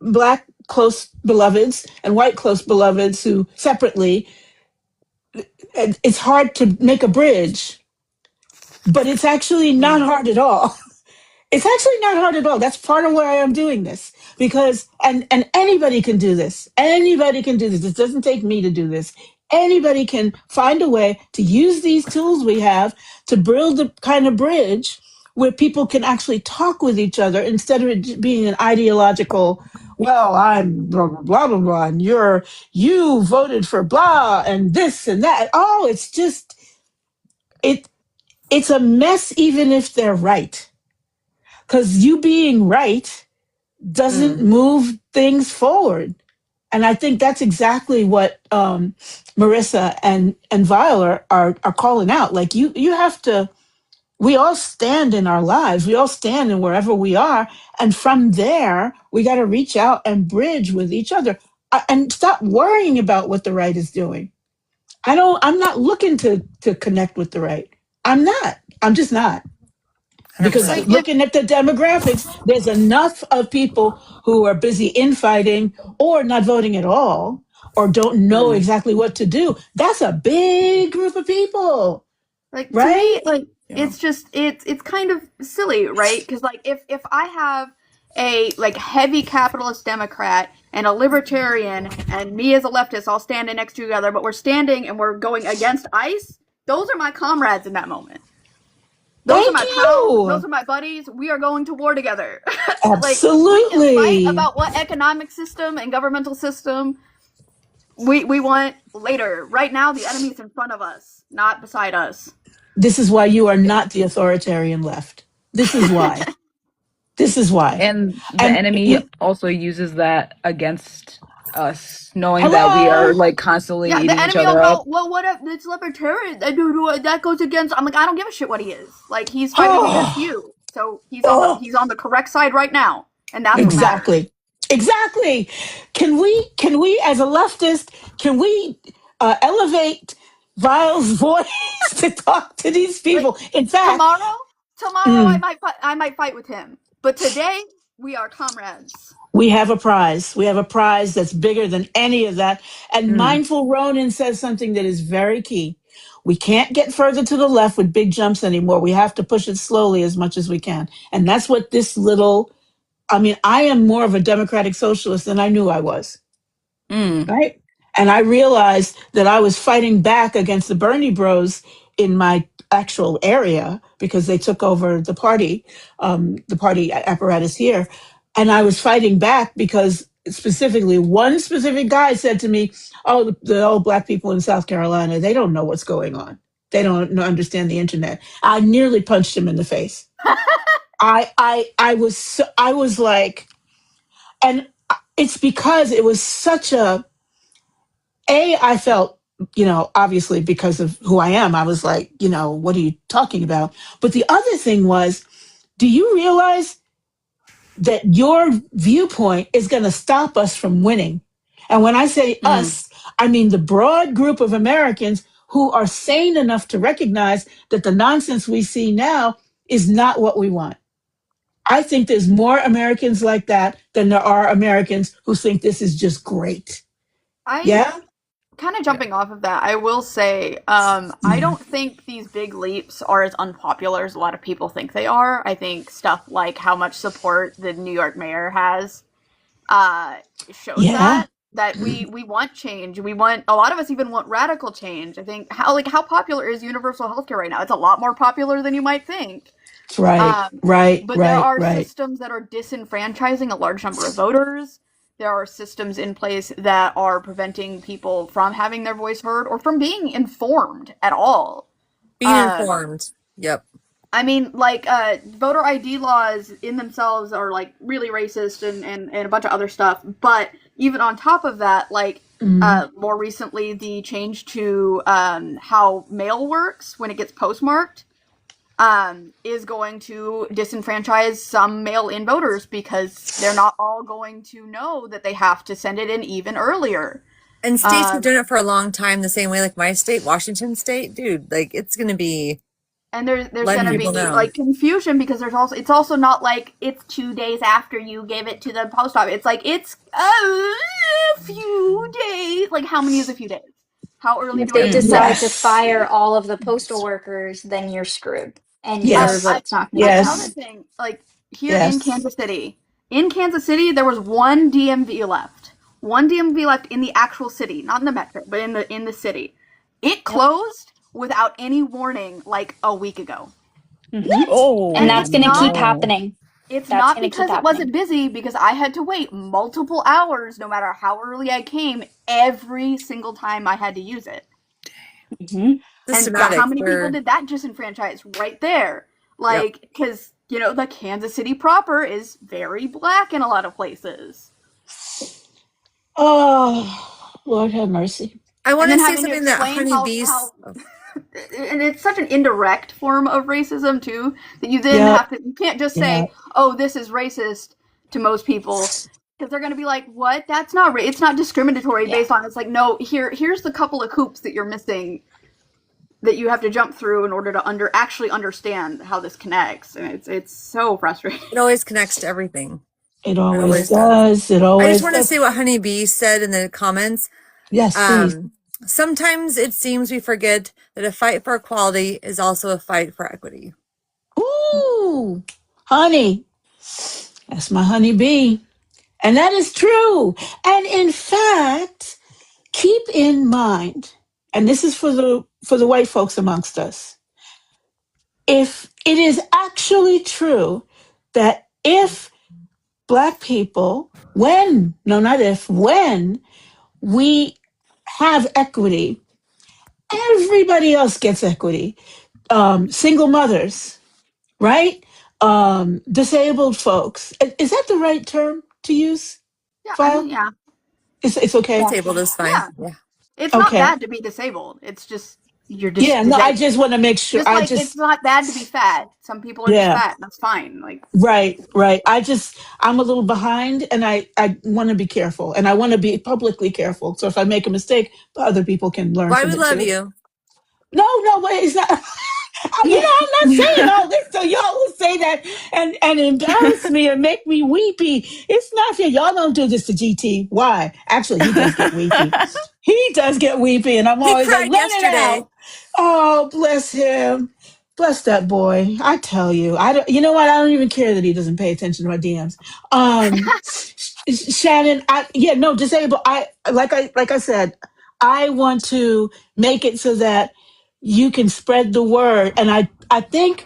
black close beloveds and white close beloveds who separately, and it's hard to make a bridge, but it's actually not Mm. hard at all. It's actually not hard at all. That's part of why I am doing this, because and anybody can do this. Anybody can do this. It doesn't take me to do this. Anybody can find a way to use these tools we have to build the kind of bridge where people can actually talk with each other instead of it being an ideological, well, I'm blah, blah, blah, blah, blah, and you voted for blah, and this and that. Oh, it's just, it, it's a mess even if they're right. Because you being right doesn't move things forward. And I think that's exactly what Marissa and Viola are calling out. Like you have to, we all stand in our lives. We all stand in wherever we are. And from there, we got to reach out and bridge with each other and stop worrying about what the right is doing. I'm not looking to connect with the right. I'm just not. Because 100%. looking at the demographics, there's enough of people who are busy infighting or not voting at all or don't know exactly what to do. That's a big group of people, Like to right? me, like it's just it's kind of silly, right? Because like if I have a like heavy capitalist Democrat and a libertarian and me as a leftist all standing next to each other, but we're standing and we're going against ICE, those are my comrades in that moment. Those are Thank my pals. Those you. are my buddies. We are going to war together. Like we can fight Absolutely. about what economic system and governmental system we want later. Right now, the enemy is in front of us, not beside us. This is why you are not the authoritarian left. This is why. This is why. And the And enemy you, also uses that against us, knowing that we are hello? like constantly Yeah, the eating each enemy will other go, up. well, what if it's libertarian? That goes against. I'm like, I don't give a shit what he is. Like, he's fighting against Oh, you, so oh. he's on the correct side right now, and that's what matters. Exactly. Exactly. Can we as a leftist, can we elevate Vile's voice to talk to these Like people? In fact, tomorrow, mm, I might fight with him, but today we are comrades. we have a prize. We have a prize that's bigger than any of that. And Mm. Mindful Ronan says something that is very key. We can't get further to the left with big jumps anymore. We have to push it slowly as much as we can. And that's what this little, I mean, I am more of a democratic socialist than I knew I was. Mm. Right. And I realized that I was fighting back against the Bernie bros in my actual area because they took over the party apparatus here. And I was fighting back because specifically one specific guy said to me, oh, the old black people in South Carolina, they don't know what's going on. They don't understand the internet. I nearly punched him in the face. I was like, and it's because it was such I felt, obviously because of who I am, I was like, what are you talking about? But the other thing was, do you realize that your viewpoint is going to stop us from winning? And when I say Mm. us, I mean the broad group of Americans who are sane enough to recognize that the nonsense we see now is not what we want. I think there's more Americans like that than there are Americans who think this is just great. I Yeah? kind of Yeah. jumping off of that, I will say, I don't think these big leaps are as unpopular as a lot of people think they are. I think stuff like how much support the New York mayor has uh, shows Yeah. that we want change. We want a lot of us even want radical change. I think how popular is universal healthcare right now? It's a lot more popular than you might think. That's right. Right. But there Right. are Right. systems that are disenfranchising a large number of voters. There are systems in place that are preventing people from having their voice heard or from being informed at all. Being informed. Yep. I mean, like, voter ID laws in themselves are, like, really racist and a bunch of other stuff. But even on top of that, like, more recently, the change to how mail works when it gets postmarked is going to disenfranchise some mail-in voters because they're not all going to know that they have to send it in even earlier. And states have done it for a long time the same way, like my state, Washington State, dude, like it's going to be And there's letting gonna be people know. like confusion because it's also not like it's 2 days after you gave it to the post office. It's like it's a few days. Like how many is a few days? How early If do I they need to decide send to it? fire all of the postal workers, then you're screwed. And your Yes. vote's not going to Another Yes. count. thing, like here Yes. in Kansas City, there was one DMV left. One DMV left in the actual city, not in the metro, but in the city. It closed without any warning, like a week ago. Oh, And that's going to keep not- happening. It's That's not gonna keep because it happening. wasn't busy, because I had to wait multiple hours, no matter how early I came, every single time I had to use it. And how many people did that disenfranchise right there? Like, because, you know, the Kansas City proper is very black in a lot of places. Oh, Lord have mercy. I want And to then say having to something that explain honeybees. and it's such an indirect form of racism too, that you then Yep. have to, you can't just say, oh, this is racist to most people, because they're going to be like, what? That's not it's not discriminatory based on, it's like, no, here's the couple of hoops that you're missing that you have to jump through in order to actually understand how this connects. And it's so frustrating. It always connects to everything. It always does. It always I just want to does. say what Honeybee said in the comments. Yes, please. Sometimes it seems we forget that a fight for equality is also a fight for equity. Ooh, honey. That's my honeybee. And that is true. And in fact, keep in mind, and this is for the white folks amongst us, if it is actually true that if Black people, when we have equity, everybody else gets equity. Single mothers, right? Disabled folks. Is that the right term to use? Yeah, File? I mean, yeah. It's okay. Disabled is fine. Yeah. It's not bad to be disabled. It's just, you're just no, I just want to make sure. it's not bad to be fat. Some people are just fat. That's fine. Like, right. I'm a little behind, and I want to be careful, and I want to be publicly careful. So if I make a mistake, other people can learn Why from we it love too. you. No, it's not. I'm not saying all this so y'all will say that and embarrass me and make me weepy. It's not fair. Y'all don't do this to GT. Why? Actually, he does get weepy. He does get weepy, and I'm always like, let it out. Oh, bless him. Bless that boy. I tell you, I don't. You know what? I don't even care that he doesn't pay attention to my DMs. Shannon, disabled. Like I said, I want to make it so that you can spread the word. And I think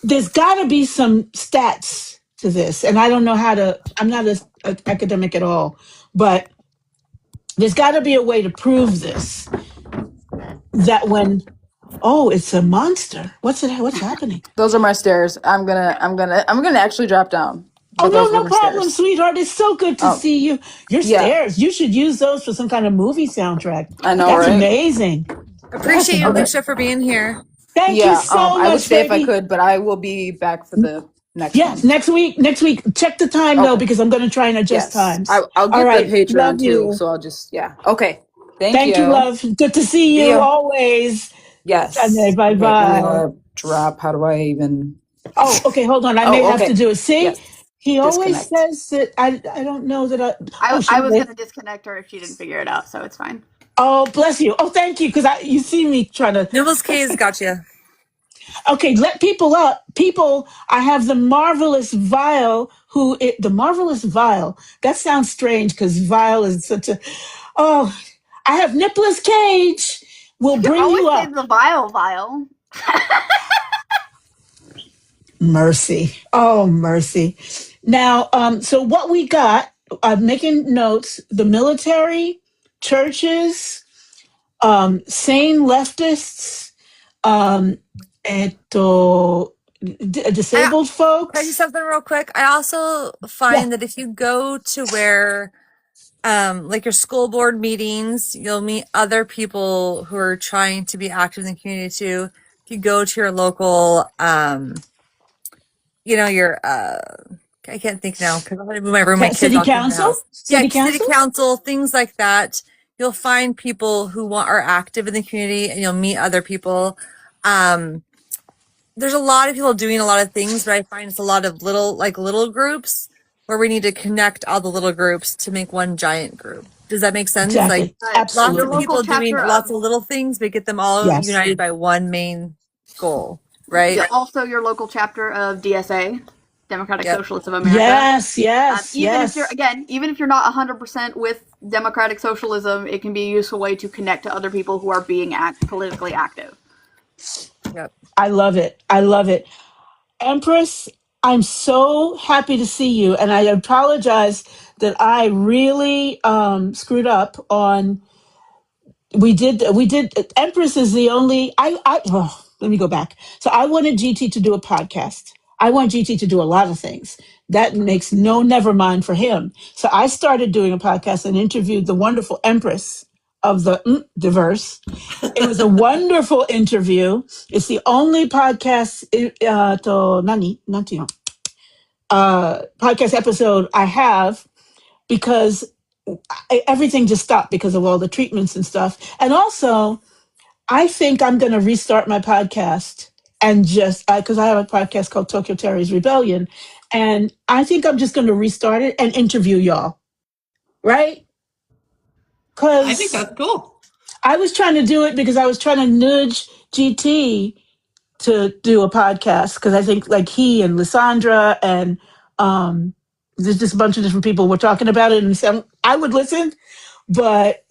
there's got to be some stats to this. And I don't know I'm not an academic at all, but there's got to be a way to prove this. That it's a monster. What's happening? Those are my stairs. I'm gonna actually drop down. Oh, no problem, sweetheart. It's so good to see you. Your stairs. You should use those for some kind of movie soundtrack. I know, That's right? amazing. Appreciate you, Alicia, for being here. Thank you so much, I would stay baby. if I could, but I will be back for the next one. Next week. Check the time, though, because I'm going to try and adjust times. I'll get the Patreon, love too, you. so I'll just, Okay. Thank you, love. Good to see you always. Yes. Sunday, bye-bye. I'm gonna drop. How do I even... Oh, okay, hold on. I may have to do it. See? Yes. He always says that I don't know that I was going to disconnect her if she didn't figure it out, so it's fine. Oh, bless you. Oh, thank you, because you see me trying to... Nibbles K's got you. Okay, let people up. People, I have the Marvelous Vile, the Marvelous Vile. That sounds strange, because Vile is such a... Oh, I have Nipless Cage. We'll bring you up. The Vile. Mercy. Oh, mercy. Now, so what we got, I'm making notes, the military, churches, sane leftists, disabled folks. Can I do something real quick? I also find that if you go to where, like your school board meetings, you'll meet other people who are trying to be active in the community too. If you go to your local, your I can't think now because I'm going to move my room. My kids City all came in the council? house. City City council? council, things like that. You'll find people who are active in the community, and you'll meet other people. There's a lot of people doing a lot of things, but I find it's a lot of little groups where we need to connect all the little groups to make one giant group. Does that make sense? Exactly. Absolutely. Lots of people doing lots of little things, but get them all united by one main goal, right? Also, your local chapter of DSA, Democratic Socialists of America. Yes. Even if you're not 100% with democratic socialism, it can be a useful way to connect to other people who are being politically active. Yep. I love it. I love it. Empress, I'm so happy to see you. And I apologize that I really screwed up on. We did. Empress is the only. Let me go back. So I wanted GT to do a podcast. I want GT to do a lot of things. That makes no never mind for him. So I started doing a podcast and interviewed the wonderful Empress of the diverse. It was a wonderful interview. It's the only podcast podcast episode I have because everything just stopped because of all the treatments and stuff. And also, I think I'm going to restart my podcast and just because I have a podcast called Tokyo Terry's Rebellion, and I think I'm just going to restart it and interview y'all, right? I think Because that's cool. I was trying to do it because I was trying to nudge GT to do a podcast because I think like he and Lysandra and there's just a bunch of different people were talking about it, and so I would listen, but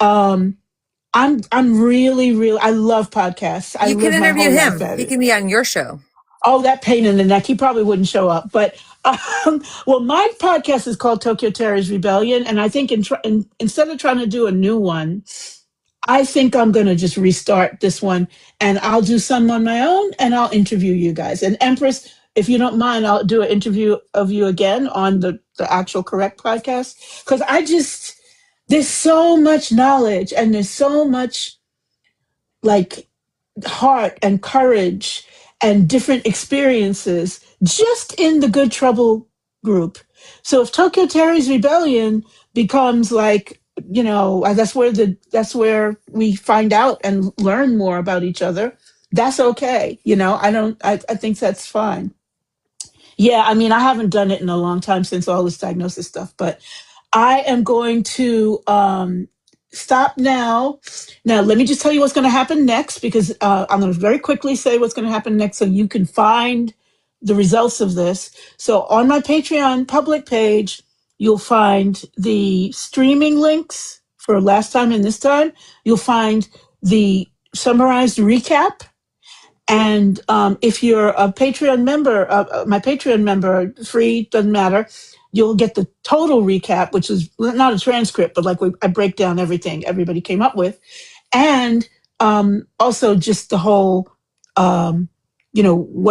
I'm really I love podcasts. I You can live my interview whole life him. at He it. can be on your show. Oh, that pain in the neck. He probably wouldn't show up. But well, my podcast is called Tokyo Terry's Rebellion, and I think instead of trying to do a new one, I think I'm going to just restart this one, and I'll do some on my own, and I'll interview you guys. And Empress, if you don't mind, I'll do an interview of you again on the actual correct podcast because there's so much knowledge and there's so much like heart and courage and different experiences just in the Good Trouble group. So if Tokyo Terry's Rebellion becomes like, that's where we find out and learn more about each other. That's okay. I think that's fine. Yeah, I mean, I haven't done it in a long time since all this diagnosis stuff, but I am going to stop now. Now, let me just tell you what's going to happen next because I'm going to very quickly say what's going to happen next so you can find the results of this. So, on my Patreon public page, you'll find the streaming links for last time and this time. You'll find the summarized recap and if you're a Patreon member, my Patreon member, free, doesn't matter, you'll get the total recap, which is not a transcript, but like I break down everything everybody came up with. And also just the whole, what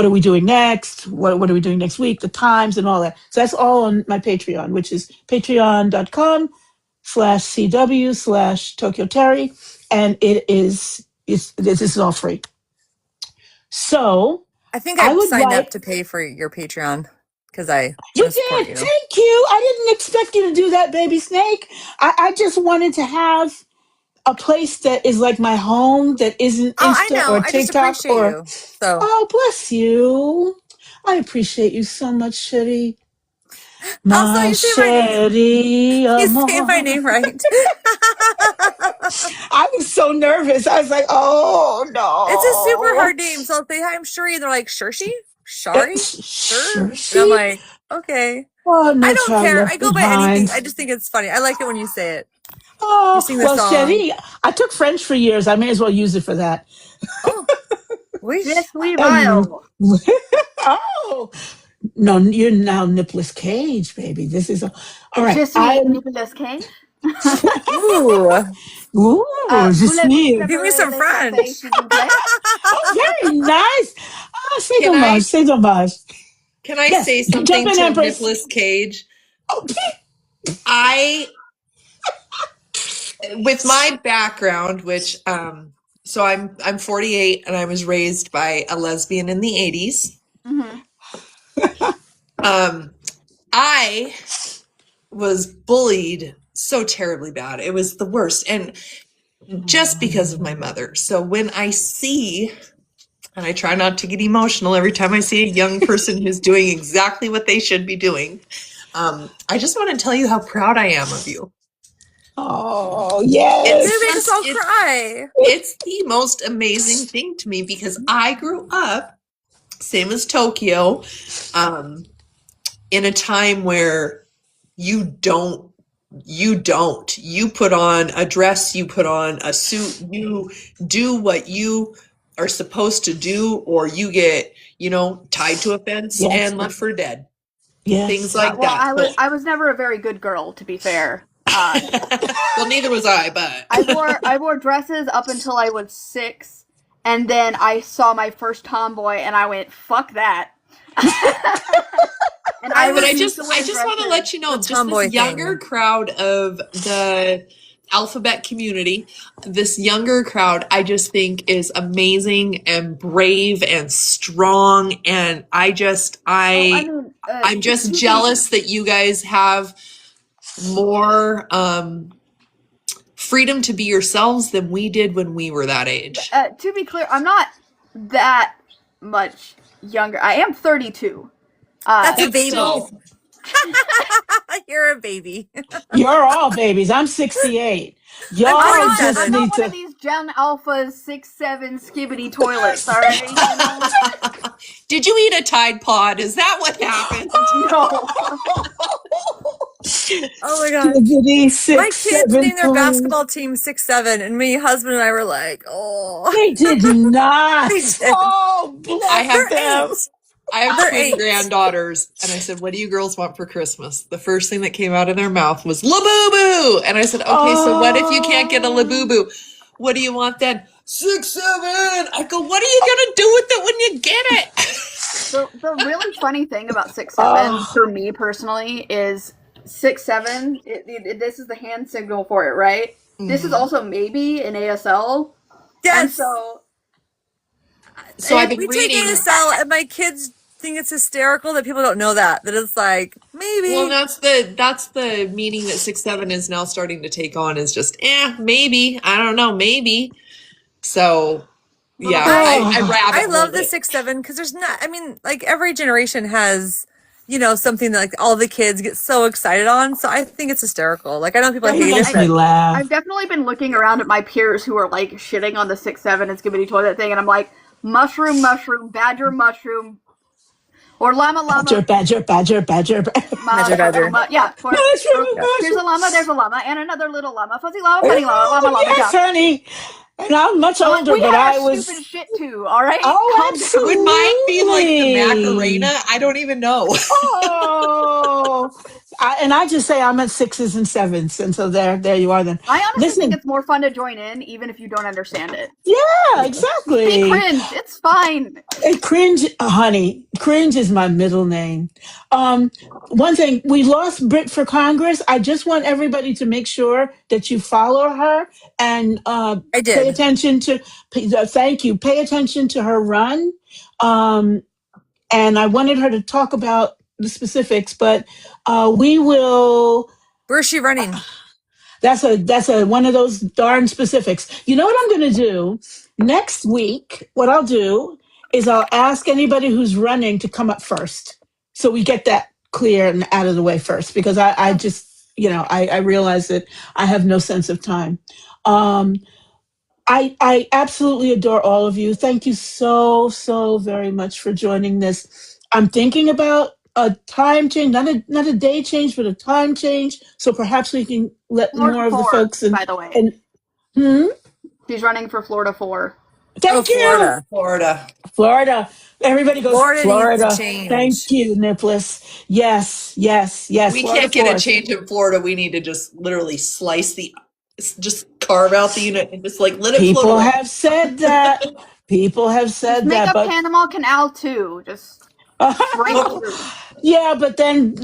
are we doing next? What are we doing next week? The times and all that. So that's all on my Patreon, which is patreon.com/CW/Tokyo Terry. And this is all free. So I think I I've would signed up like. to pay for your Patreon because I You want to support did. you. Thank you. I didn't expect you to do that, baby snake. I just wanted to have a place that is like my home that isn't Oh, I Insta know. or I just TikTok appreciate or. you. So Oh, bless you. I appreciate you so much, Shetty. also, My you say my name. Shetty You say my amor. name right. I was so nervous. I was like, oh It's a super no. hard name. So if they say I'm Shuri, they're like Shurshi? Shari? Sure. Sure, And I'm she. like, okay. Oh, I no don't child care. I left go by anything. behind. I just think it's funny. I like it when you say it. You Oh, sing the well, song. Shetty, I took French for years. I may as well use it for that. Oh, Je wish. suis Um, vile. oh, no, you're now Nicholas Cage, baby. This is all Je right. suis Nicolas Cage. Ooh. Ooh, je Voulez-vous suis. Give me préparer some le café, French. s'il vous plaît? Oh, very nice. Ah, c'est Can dommage, I c'est dommage. can I Yes, say jump something in, to Empress. Nicolas Cage? Oh, I with my background, which so I'm 48 and I was raised by a lesbian in the 80s. I was bullied so terribly bad. It was the worst. And just because of my mother. So when I see, and I try not to get emotional every time I see a young person who's doing exactly what they should be doing, I just want to tell you how proud I am of you. oh, You yes. make us all cry. It's the most amazing thing to me because I grew up, same as Tokyo, in a time where you put on a dress, you put on a suit, you do what you are supposed to do, or you get, tied to a fence Yes. and left for dead. Yes. Things like Well, that. I was never a very good girl, to be fair. Well, neither was I, but I wore dresses up until I was 6, and then I saw my first tomboy, and I went, "Fuck that." And but I refused just to wear I just want to dresses. let you know, The just tomboy this younger thing. crowd of the alphabet community, this younger crowd, I just think is amazing and brave and strong, and I'm just jealous that you guys have more freedom to be yourselves than we did when we were that age. To be clear, I'm not that much younger. I am 32. That's a It's baby. still- You're a baby. You're all babies. I'm 68. Y'all I'm just 27. I'm not need one of to. these Gen Alpha 6'7" skibbity toilets, all right? You know? Did you eat a Tide Pod? Is that what happened? No. Oh my gosh. Skibbity My six, kids seven, named their five. basketball team 6'7", and me, husband, and I were like, oh. They did not. They did. Oh, I bless have them. I have They're twin 8. granddaughters, and I said, "What do you girls want for Christmas?" The first thing that came out of their mouth was Labubu, and I said, "Okay, so what if you can't get a Labubu? What do you want then?" 6'7". I go, "What are you gonna do with it when you get it?" The really funny thing about 6'7" Oh. for me personally is 6'7". This is the hand signal for it, right? This is also maybe an ASL. Yes. And so So I've been we take reading. ASL, and my kids think it's hysterical that people don't know that it's like, maybe. Well, that's the meaning that 6'7" is now starting to take on, is just maybe, I don't know, maybe. So yeah, I rabbit I love holed the it. 6'7" because there's not. I mean, like every generation has, something that like all the kids get so excited on. So I think it's hysterical. Like I know people That hate it, makes me but laugh. I've definitely been looking around at my peers who are like shitting on the 6'7" and skibbity toilet thing, and I'm like, mushroom, badger, mushroom, or llama. Badger. Badger. Yeah. Here's a llama, there's a llama, and another little llama. Fuzzy llama, funny llama, llama, Yes, jump. honey. And I'm much older, We but had I our was. stupid shit too, all right? Oh, Calm absolutely. Would mine be like the Macarena? I don't even know. Oh, I just say I'm at 6s and 7s, and so there you are. Then I honestly think listen, it's more fun to join in, even if you don't understand it. yeah, Be exactly. cringe. It's fine. And cringe, honey. Cringe is my middle name. One thing, we lost Brit for Congress. I just want everybody to make sure that you follow her and I pay did. attention to. Thank you. Pay attention to her run. And I wanted her to talk about the specifics, but we will. Where's she running? That's a one of those darn specifics. You know what I'm going to do next week? What I'll do is I'll ask anybody who's running to come up first, so we get that clear and out of the way first. Because I just I realize that I have no sense of time. I absolutely adore all of you. Thank you so very much for joining this. I'm thinking about a time change, not a day change, but a time change. So perhaps we can let Florida more of the 4, folks in. by the way. And She's running for Florida 4. thank you, Florida. Everybody goes Florida Florida. needs to change. Thank you, Nicholas. Yes. We Florida can't get a 4. change in Florida. We need to just literally just carve out the unit and just like let it float People away. have said that. People have said Just make that, a but Panama Canal too. Just break through. yeah, but then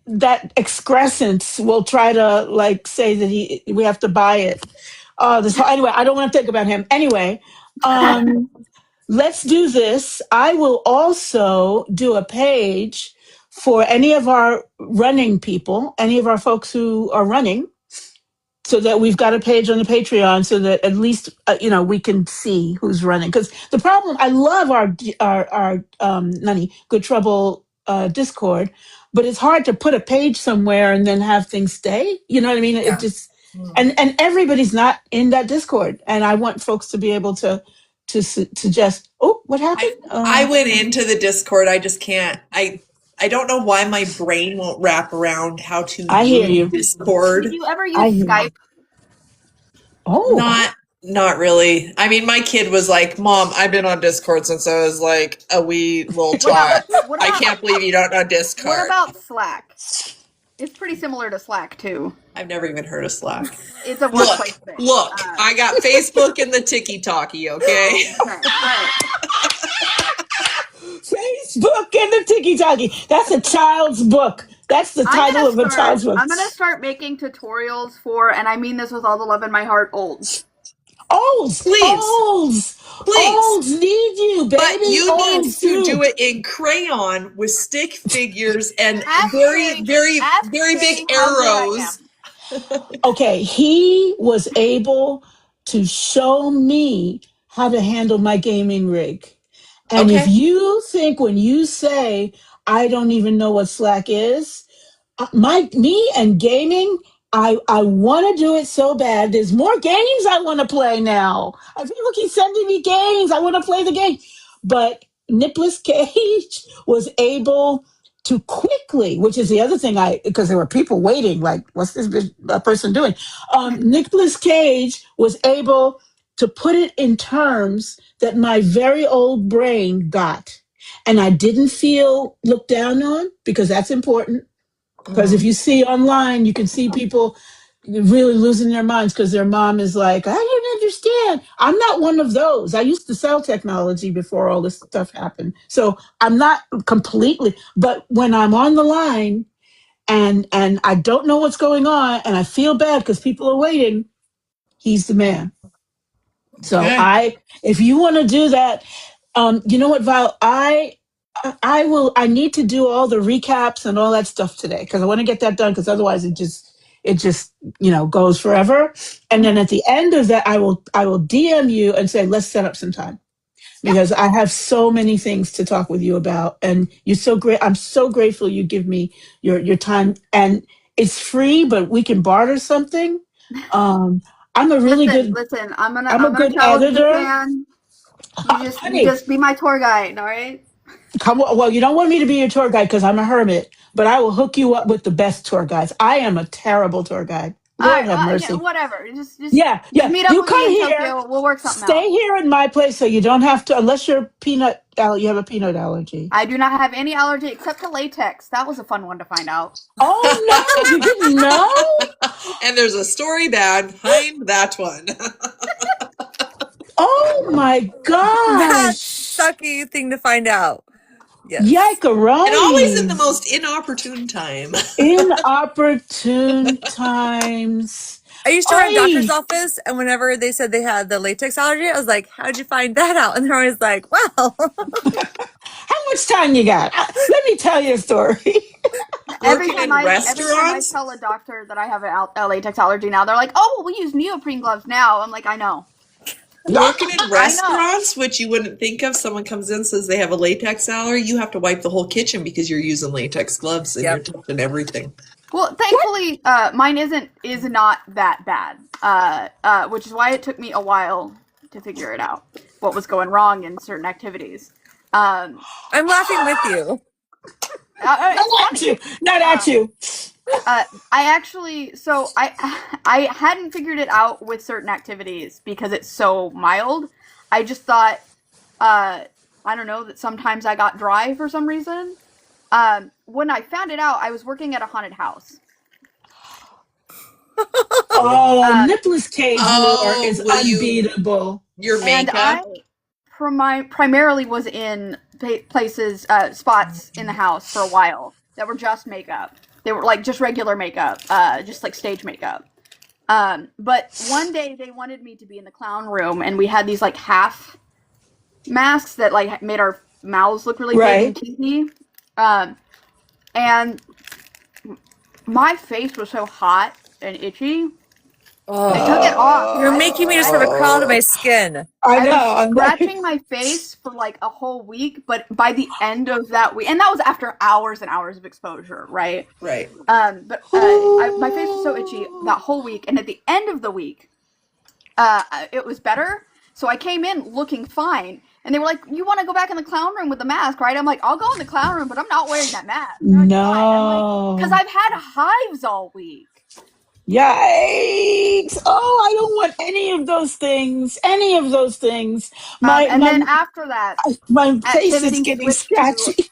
that excrescence will try to like say that we have to buy it. Anyway, I don't want to think about him. Anyway, let's do this. I will also do a page for any of our running people, any of our folks who are running, so that we've got a page on the Patreon, so that at least we can see who's running. Because the problem, I love our Nani Good Trouble Discord, but it's hard to put a page somewhere and then have things stay. You know what I mean? Yeah. It just and everybody's not in that Discord, and I want folks to be able to suggest. Oh, what happened? I went into the Discord. I just can't. I don't know why my brain won't wrap around how to I hear use you. Discord. Did you ever I use hear Skype? you. Oh, Not Not really. I mean, my kid was like, "Mom, I've been on Discord since I was like a wee little tot. What I about can't believe you don't know Discord." what about Slack? It's pretty similar to Slack too. I've never even heard of Slack. It's a workplace thing. Look, I got Facebook and the Tiki-Talkie, okay? Okay. All right. Facebook and the Tiki-Talkie. That's a child's book. That's the title of a child's book. I'm gonna start making tutorials for, and I mean this with all the love in my heart, olds. Olds, Please. olds need you, baby. But you need Olds to do it in crayon with stick figures and very, very, very big arrows. Okay, he was able to show me how to handle my gaming rig. And if you think when you say, I don't even know what Slack is, me and gaming, I want to do it so bad. There's more games I want to play now. People keep sending me games. I want to play the game. But Nicolas Cage was able to quickly, which is the other thing because there were people waiting, like, what's this person doing? Nicolas Cage was able to put it in terms that my very old brain got. And I didn't feel looked down on because that's important. Because if you see online, you can see people really losing their minds because their mom is like, I don't understand. I'm not one of those. I used to sell technology before all this stuff happened. So I'm not completely, but when I'm on the line and I don't know what's going on and I feel bad because people are waiting, he's the man. So if you want to do that, you know what, Val, I need to do all the recaps and all that stuff today because I want to get that done because otherwise it just goes forever. And then at the end of that, I will DM you and say, let's set up some time because I have so many things to talk with you about. And you're so great. I'm so grateful you give me your time, and it's free, but we can barter something. I'm a really good. Listen, I'm a gonna good tell editor. You just be my tour guide, all right? Well, you don't want me to be your tour guide because I'm a hermit, but I will hook you up with the best tour guides. I am a terrible tour guide. Lord have mercy. Yeah, whatever. Just meet up you with come me in here. Tokyo. We'll work something Stay out. here in my place so you don't have to, unless you have a peanut allergy. I do not have any allergy except to latex. That was a fun one to find out. Oh, no, you didn't know? And there's a story behind that one. Oh, my gosh. That's a sucky thing to find out. Yes. Yikeroni. And always in the most inopportune time. Inopportune times. I used to run a doctor's office, and whenever they said they had the latex allergy, I was like, how'd you find that out? And they're always like, well. How much time you got? Let me tell you a story. Every time I tell a doctor that I have a latex allergy now, they're like, oh, well, we use neoprene gloves now. I'm like, I know. Working in restaurants, which you wouldn't think of, someone comes in, says they have a latex allergy, you have to wipe the whole kitchen because you're using latex gloves and you're touching everything. Well, thankfully, mine is not that bad, which is why it took me a while to figure it out, what was going wrong in certain activities. I'm laughing with you. Not at you. I hadn't figured it out with certain activities because it's so mild. I just thought, I don't know, that sometimes I got dry for some reason. When I found it out, I was working at a haunted house. Nicolas Cage lore is unbeatable. Your makeup? And I primarily was in places, spots in the house for a while that were just makeup. They were like just regular makeup, just like stage makeup. But one day they wanted me to be in the clown room, and we had these like half masks that like made our mouths look really big and teethy. And my face was so hot and itchy. I took it off. You're making me just want to crawl to my skin. I know. I was scratching my face for like a whole week, but by the end of that week, and that was after hours and hours of exposure, right? Right. But my face was so itchy that whole week, and at the end of the week, it was better. So I came in looking fine, and they were like, "You want to go back in the clown room with the mask, right?" I'm like, "I'll go in the clown room, but I'm not wearing that mask." No, because I've had hives all week. Yikes! Oh, I don't want any of those things. Any of those things. My And my then after that, my face is activities getting switched to, scratchy.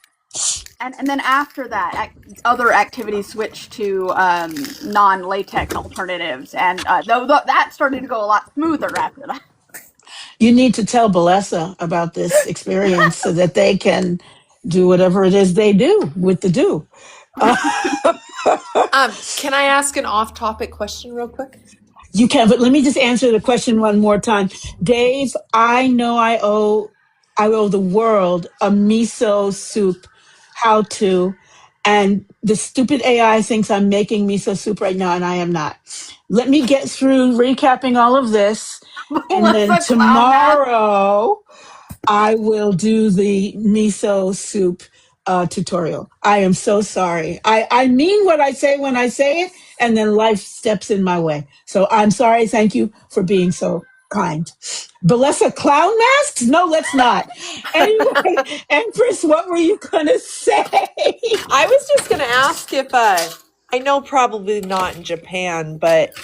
and then after that, other activities switched to non-latex alternatives, and that started to go a lot smoother after that. You need to tell Balesa about this experience so that they can do whatever it is they do with the do. Uh, Can I ask an off-topic question real quick? you can, but let me just answer the question one more time. Dave, I know I owe the world a miso soup how to, and the stupid AI thinks I'm making miso soup right now, and I am not. Let me get through recapping all of this, and then Melissa Clown Mask. tomorrow I will do the miso soup tutorial. I am so sorry. I mean what I say when I say it, and then life steps in my way. So I'm sorry. Thank you for being so kind. Balesa clown masks? No, let's not. Anyway, Empress, what were you going to say? I was just going to ask if I know probably not in Japan, but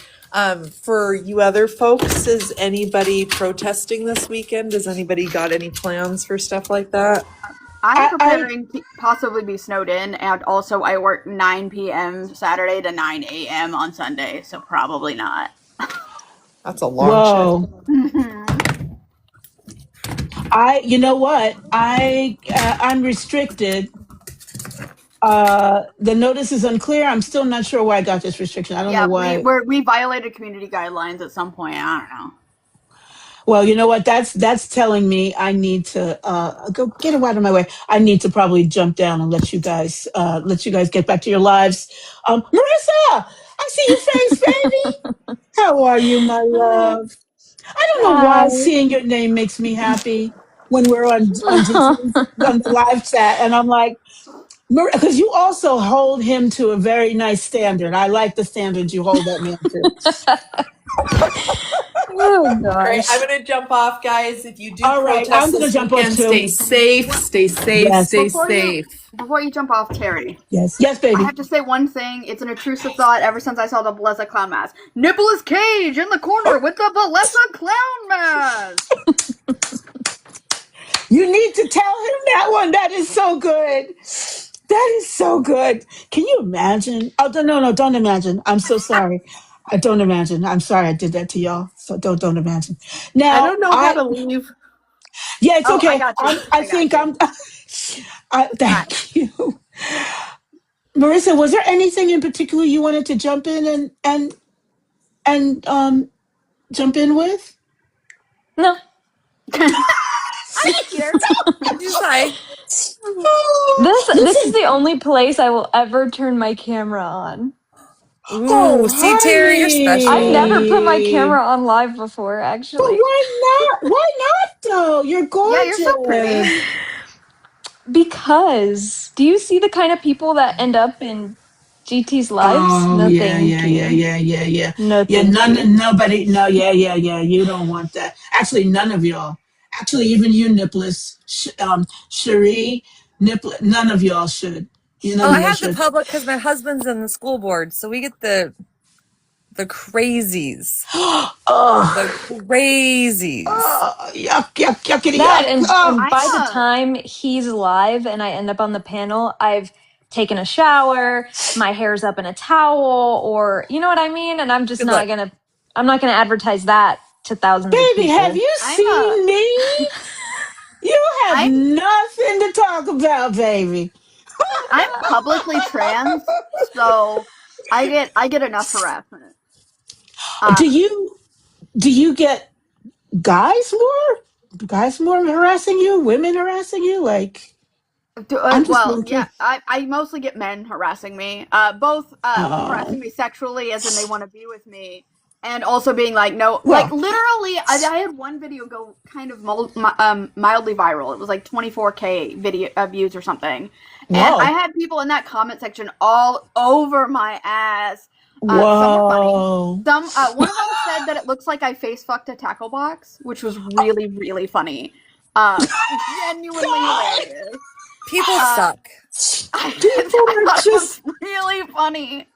for you other folks, is anybody protesting this weekend? Does anybody got any plans for stuff like that? I'm I preparing to possibly be snowed in, and also I work 9 p.m. Saturday to 9 a.m. on Sunday, so probably not. That's a long shift. whoa. You know what? I'm restricted. The notice is unclear. I'm still not sure why I got this restriction. I don't know Yeah, why. we violated community guidelines at some point. I don't know. Well, you know what? That's telling me I need to go get it out of my way. I need to probably jump down and let you guys get back to your lives. Marissa, I see your face, baby. How are you, my love? I don't know why Hi. seeing your name makes me happy when we're on GT's on the live chat, and I'm like, because you also hold him to a very nice standard. I like the standards you hold that man to. Oh Great. gosh. I'm going to jump off, guys. If you do All right, I'm protest gonna this jump off weekend, stay too. safe, stay safe, Yes, stay Before you safe. before you jump off, Terry, yes, I baby. have to say one thing. It's an intrusive thought ever since I saw the Balesa clown mask. Nicholas Cage in the corner with the Balesa clown mask. You need to tell him that one. That is so good. That is so good. Can you imagine? Oh, no, don't imagine. I'm so sorry. I don't imagine. I'm sorry I did that to y'all. So don't imagine. I Now, don't know how to leave. yeah, it's Oh, I okay. got you. I I got think you. All right. thank you. Marissa, was there anything in particular you wanted to jump in and jump in with? No. I'm here. She's like, This is Listen. the only place I will ever turn my camera on. ooh, Oh, see, Terry, you're I've special. never put my honey. camera on live before, But actually. why not? Why not though? You're Yeah, you're so pretty. gorgeous. Because do you see the kind of people that end up in GT's lives? Oh No, yeah, thank yeah, yeah, you. yeah, yeah, yeah. No, Yeah, thank you. nobody, no, yeah, yeah, yeah. You don't want that. Actually, none of y'all. Actually, even you, Nicholas, Cherie, none of y'all should. None Oh, of I y'all have the should. public because my husband's in the school board, so we get the crazies. The Oh, crazies. yuck, yuck, yuckity, That yuck. Oh, and by the I'm time he's live and I end up on the panel, I've taken a shower, my hair's up in a towel, or you know what I mean? And I'm just Good luck. I'm not gonna advertise that to thousands of baby, have people. you I'm seen me? You have I'm nothing to talk about, baby. I'm publicly trans, so I get enough harassment. Do Um, you get guys more harassing you, women harassing you? Like, I'm just well, really yeah, curious. I mostly get men harassing me. Both harassing Oh, me sexually, as in they want to be with me, and also being like, no, like well, literally, I had one video go kind of mildly viral. It was like 24K video views or something, and I whoa, had people in that comment section all over my ass. Some were funny. whoa. One of them said that it looks like I face fucked a tackle box, which was really really funny. Genuinely God, hilarious. People Uh, suck. people I are thought it was just really funny.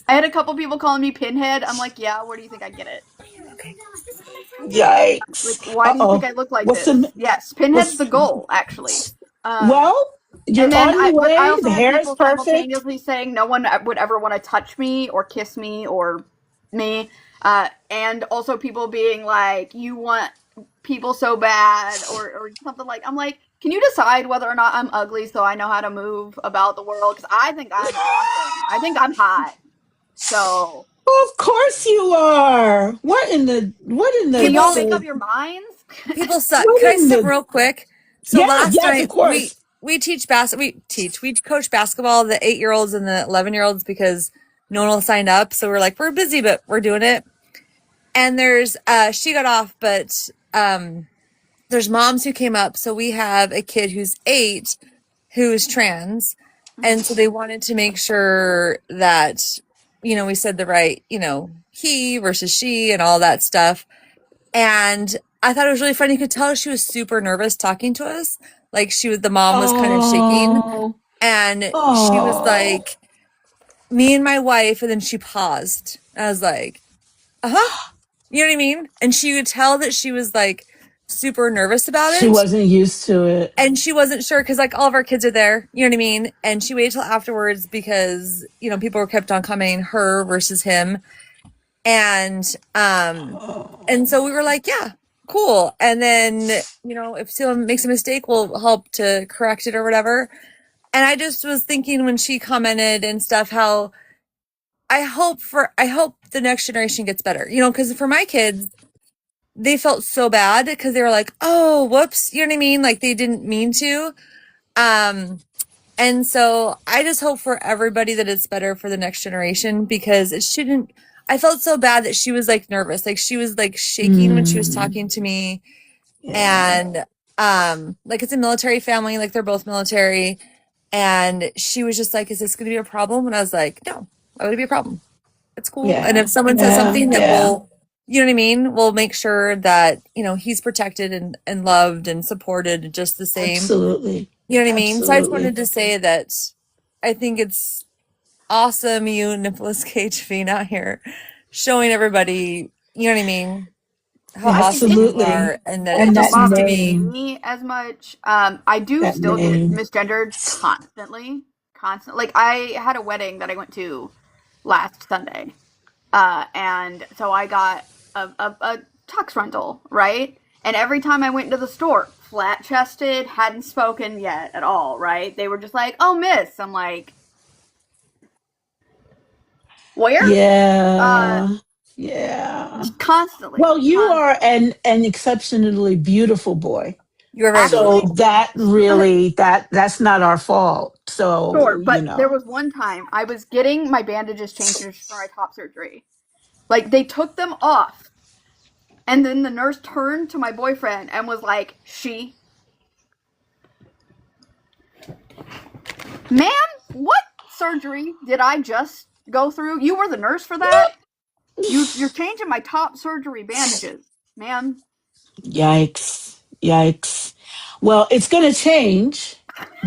I had a couple people calling me Pinhead. I'm like, yeah, where do you think I get it? Yikes. Like, why do you think Uh-oh. I look like What's this? the Yes, Pinhead's what's the goal, actually. Um, well, and you're then on your but I way. also The had hair is people perfect. simultaneously saying no one would ever want to touch me or kiss me or me. And also people being like, you want people so bad or something like, I'm like, can you decide whether or not I'm ugly so I know how to move about the world? Because I think I'm awesome. I think I'm hot. So Of course you are. can y'all People make up The your minds? people suck. what Can I in step the real quick? So yes, last yes, of night course. we coach basketball, the 8-year-olds and the 11-year-olds because no one will sign up. So we're like, we're busy, but we're doing it. And there's she got off, but there's moms who came up. So we have a kid who's 8 who is trans. And so they wanted to make sure that, we said the right, he versus she and all that stuff. And I thought it was really funny. You could tell she was super nervous talking to us. Like the mom was kind of shaking. Oh, And she was oh. like, me and my wife. And then she paused. I was like, uh-huh. You know what I mean? And she could tell that she was like super nervous about She it. wasn't used to it. And she wasn't sure because like all of our kids are there. You know what I mean? And she waited till afterwards because, people were kept on coming her versus him. And so we were like, yeah, cool. And then, if someone makes a mistake, we'll help to correct it or whatever. And I just was thinking when she commented and stuff, how I hope the next generation gets better, because for my kids, they felt so bad because they were like, oh, whoops. You know what I mean? Like they didn't mean to. And so I just hope for everybody that it's better for the next generation because it shouldn't. I felt so bad that she was like nervous, like she was like shaking when she was talking to me. Yeah. And like it's a military family, like they're both military. And she was just like, is this going to be a problem? And I was like, no, why would it be a problem? It's cool. And Yeah. if someone says Yeah. something that Yeah. you know what I mean? We'll make sure that, he's protected and loved and supported just the same. Absolutely. You know what I mean? So I just Absolutely. wanted to say that I think it's awesome you and Nicholas Cage being out here showing everybody, you know what I mean, how awesome you Absolutely. are and that It it And doesn't just that needs to bother be. name. me as much. I do That still get name. misgendered constantly. Like I had a wedding that I went to last Sunday, and so I got a tux rental, right? And every time I went into the store, flat chested, hadn't spoken yet at all, right? They were just like, "Oh, miss." I'm like, "Where?" Uh, Yeah. Yeah. constantly, Well, you are constantly. an exceptionally beautiful boy. You are very So Actually, beautiful. that really that's not our fault. sure, So, but there was one time I was getting my bandages changed for my top surgery. Like they took them off, and then the nurse turned to my boyfriend and was like, "She, ma'am, what surgery did I just go through? You were the nurse for that? You're changing my top surgery bandages, ma'am." yikes. Yikes. Well, it's going to change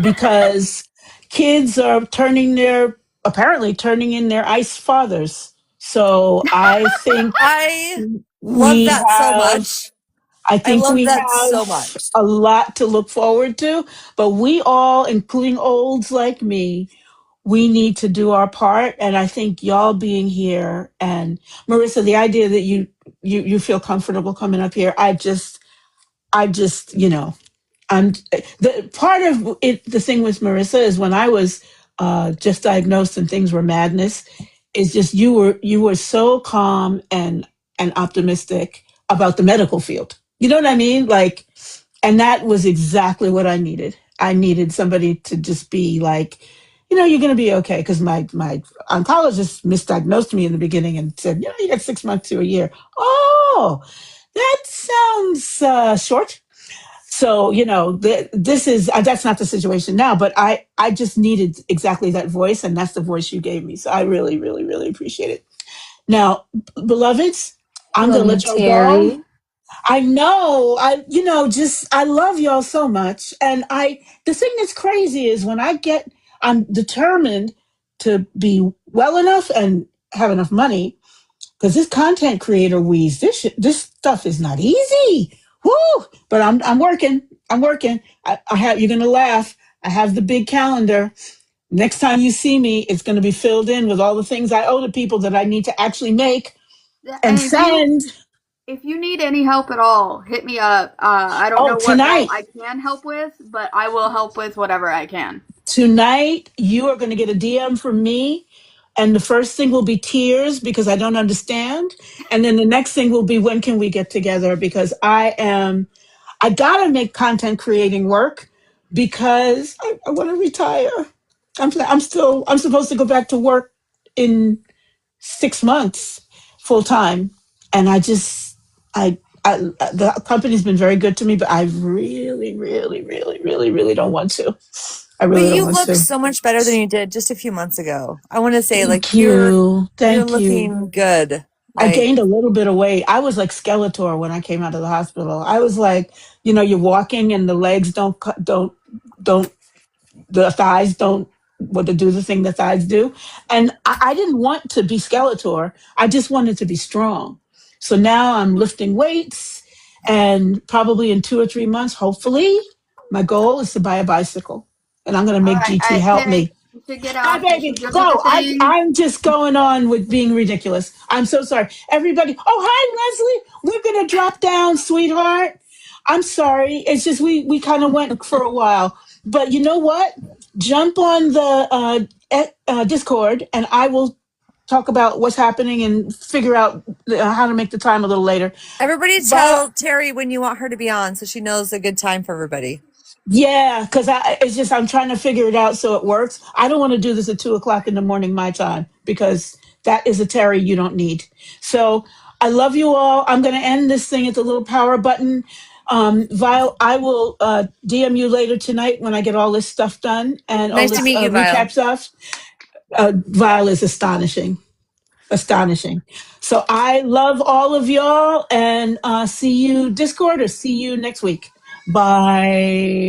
because kids are apparently turning in their ice fathers. So I love we that so have much. I I think love we that so have much. a lot to look forward to, but we all, including olds like me, we need to do our part. And I think y'all being here and Marissa, the idea that you feel comfortable coming up here, I just, I'm the part of it. The thing with Marissa is when I was just diagnosed and things were madness, is just you were so calm and optimistic about the medical field. You know what I mean? Like, and that was exactly what I needed. I needed somebody to just be like, you're going to be okay. Because my oncologist misdiagnosed me in the beginning and said, you got 6 months to a year. Oh, that sounds short. So this is that's not the situation now, but I just needed exactly that voice, and that's the voice you gave me. So I really, really, really appreciate it. Now, beloveds, I'm Love gonna you, let y'all go. Terry. I know. Just I love y'all so much. And the thing that's crazy is I'm determined to be well enough and have enough money because this content creator wheeze, this stuff is not easy. Woo! But I'm working. I'm working. I have, you're gonna laugh. I have the big calendar. Next time you see me, it's going to be filled in with all the things I owe to people that I need to actually make and And send. if you need any help at all, hit me up. I don't Oh, know what all tonight. I can help with, but I will help with whatever I can. Tonight, you are going to get a DM from me. And the first thing will be tears because I don't understand. And then the next thing will be, when can we get together? Because I got to make content creating work because I want to retire. I'm supposed to go back to work in 6 months full time. And the company's been very good to me, but I really, really, really, really, really don't want to. I But really don't you want look to. so much better than you did just a few months ago. I want to say, like, Thank you're you. you're Thank you. looking good. I Like, gained a little bit of weight. I was like Skeletor when I came out of the hospital. I was like, you're walking and the legs don't the thighs don't what to do the thing the thighs do. And I didn't want to be Skeletor. I just wanted to be strong. So now I'm lifting weights and probably in 2 or 3 months, hopefully, my goal is to buy a bicycle. And I'm gonna All make right, GT help Terry, me. you should get Hi, off. You baby. should go do the Go. thing. I'm just going on with being ridiculous. I'm so sorry. Everybody. Oh, hi, Leslie. We're going to drop down, sweetheart. I'm sorry. It's just we kind of went for a while. But you know what? Jump on the Discord and I will talk about what's happening and figure out how to make the time a little later. everybody But tell Terry when you want her to be on so she knows a good time for everybody. yeah, because it's just I'm trying to figure it out so it works. I don't want to do this at 2 o'clock in the morning my time because that is a Terry you don't need. So I love you all. I'm going to end this thing at the little power button. Vile, I will DM you later tonight when I get all this stuff done and all Nice to this meet you, recap Vile. stuff. Vile is astonishing, astonishing. So I love all of y'all and see you Discord or see you next week. Bye.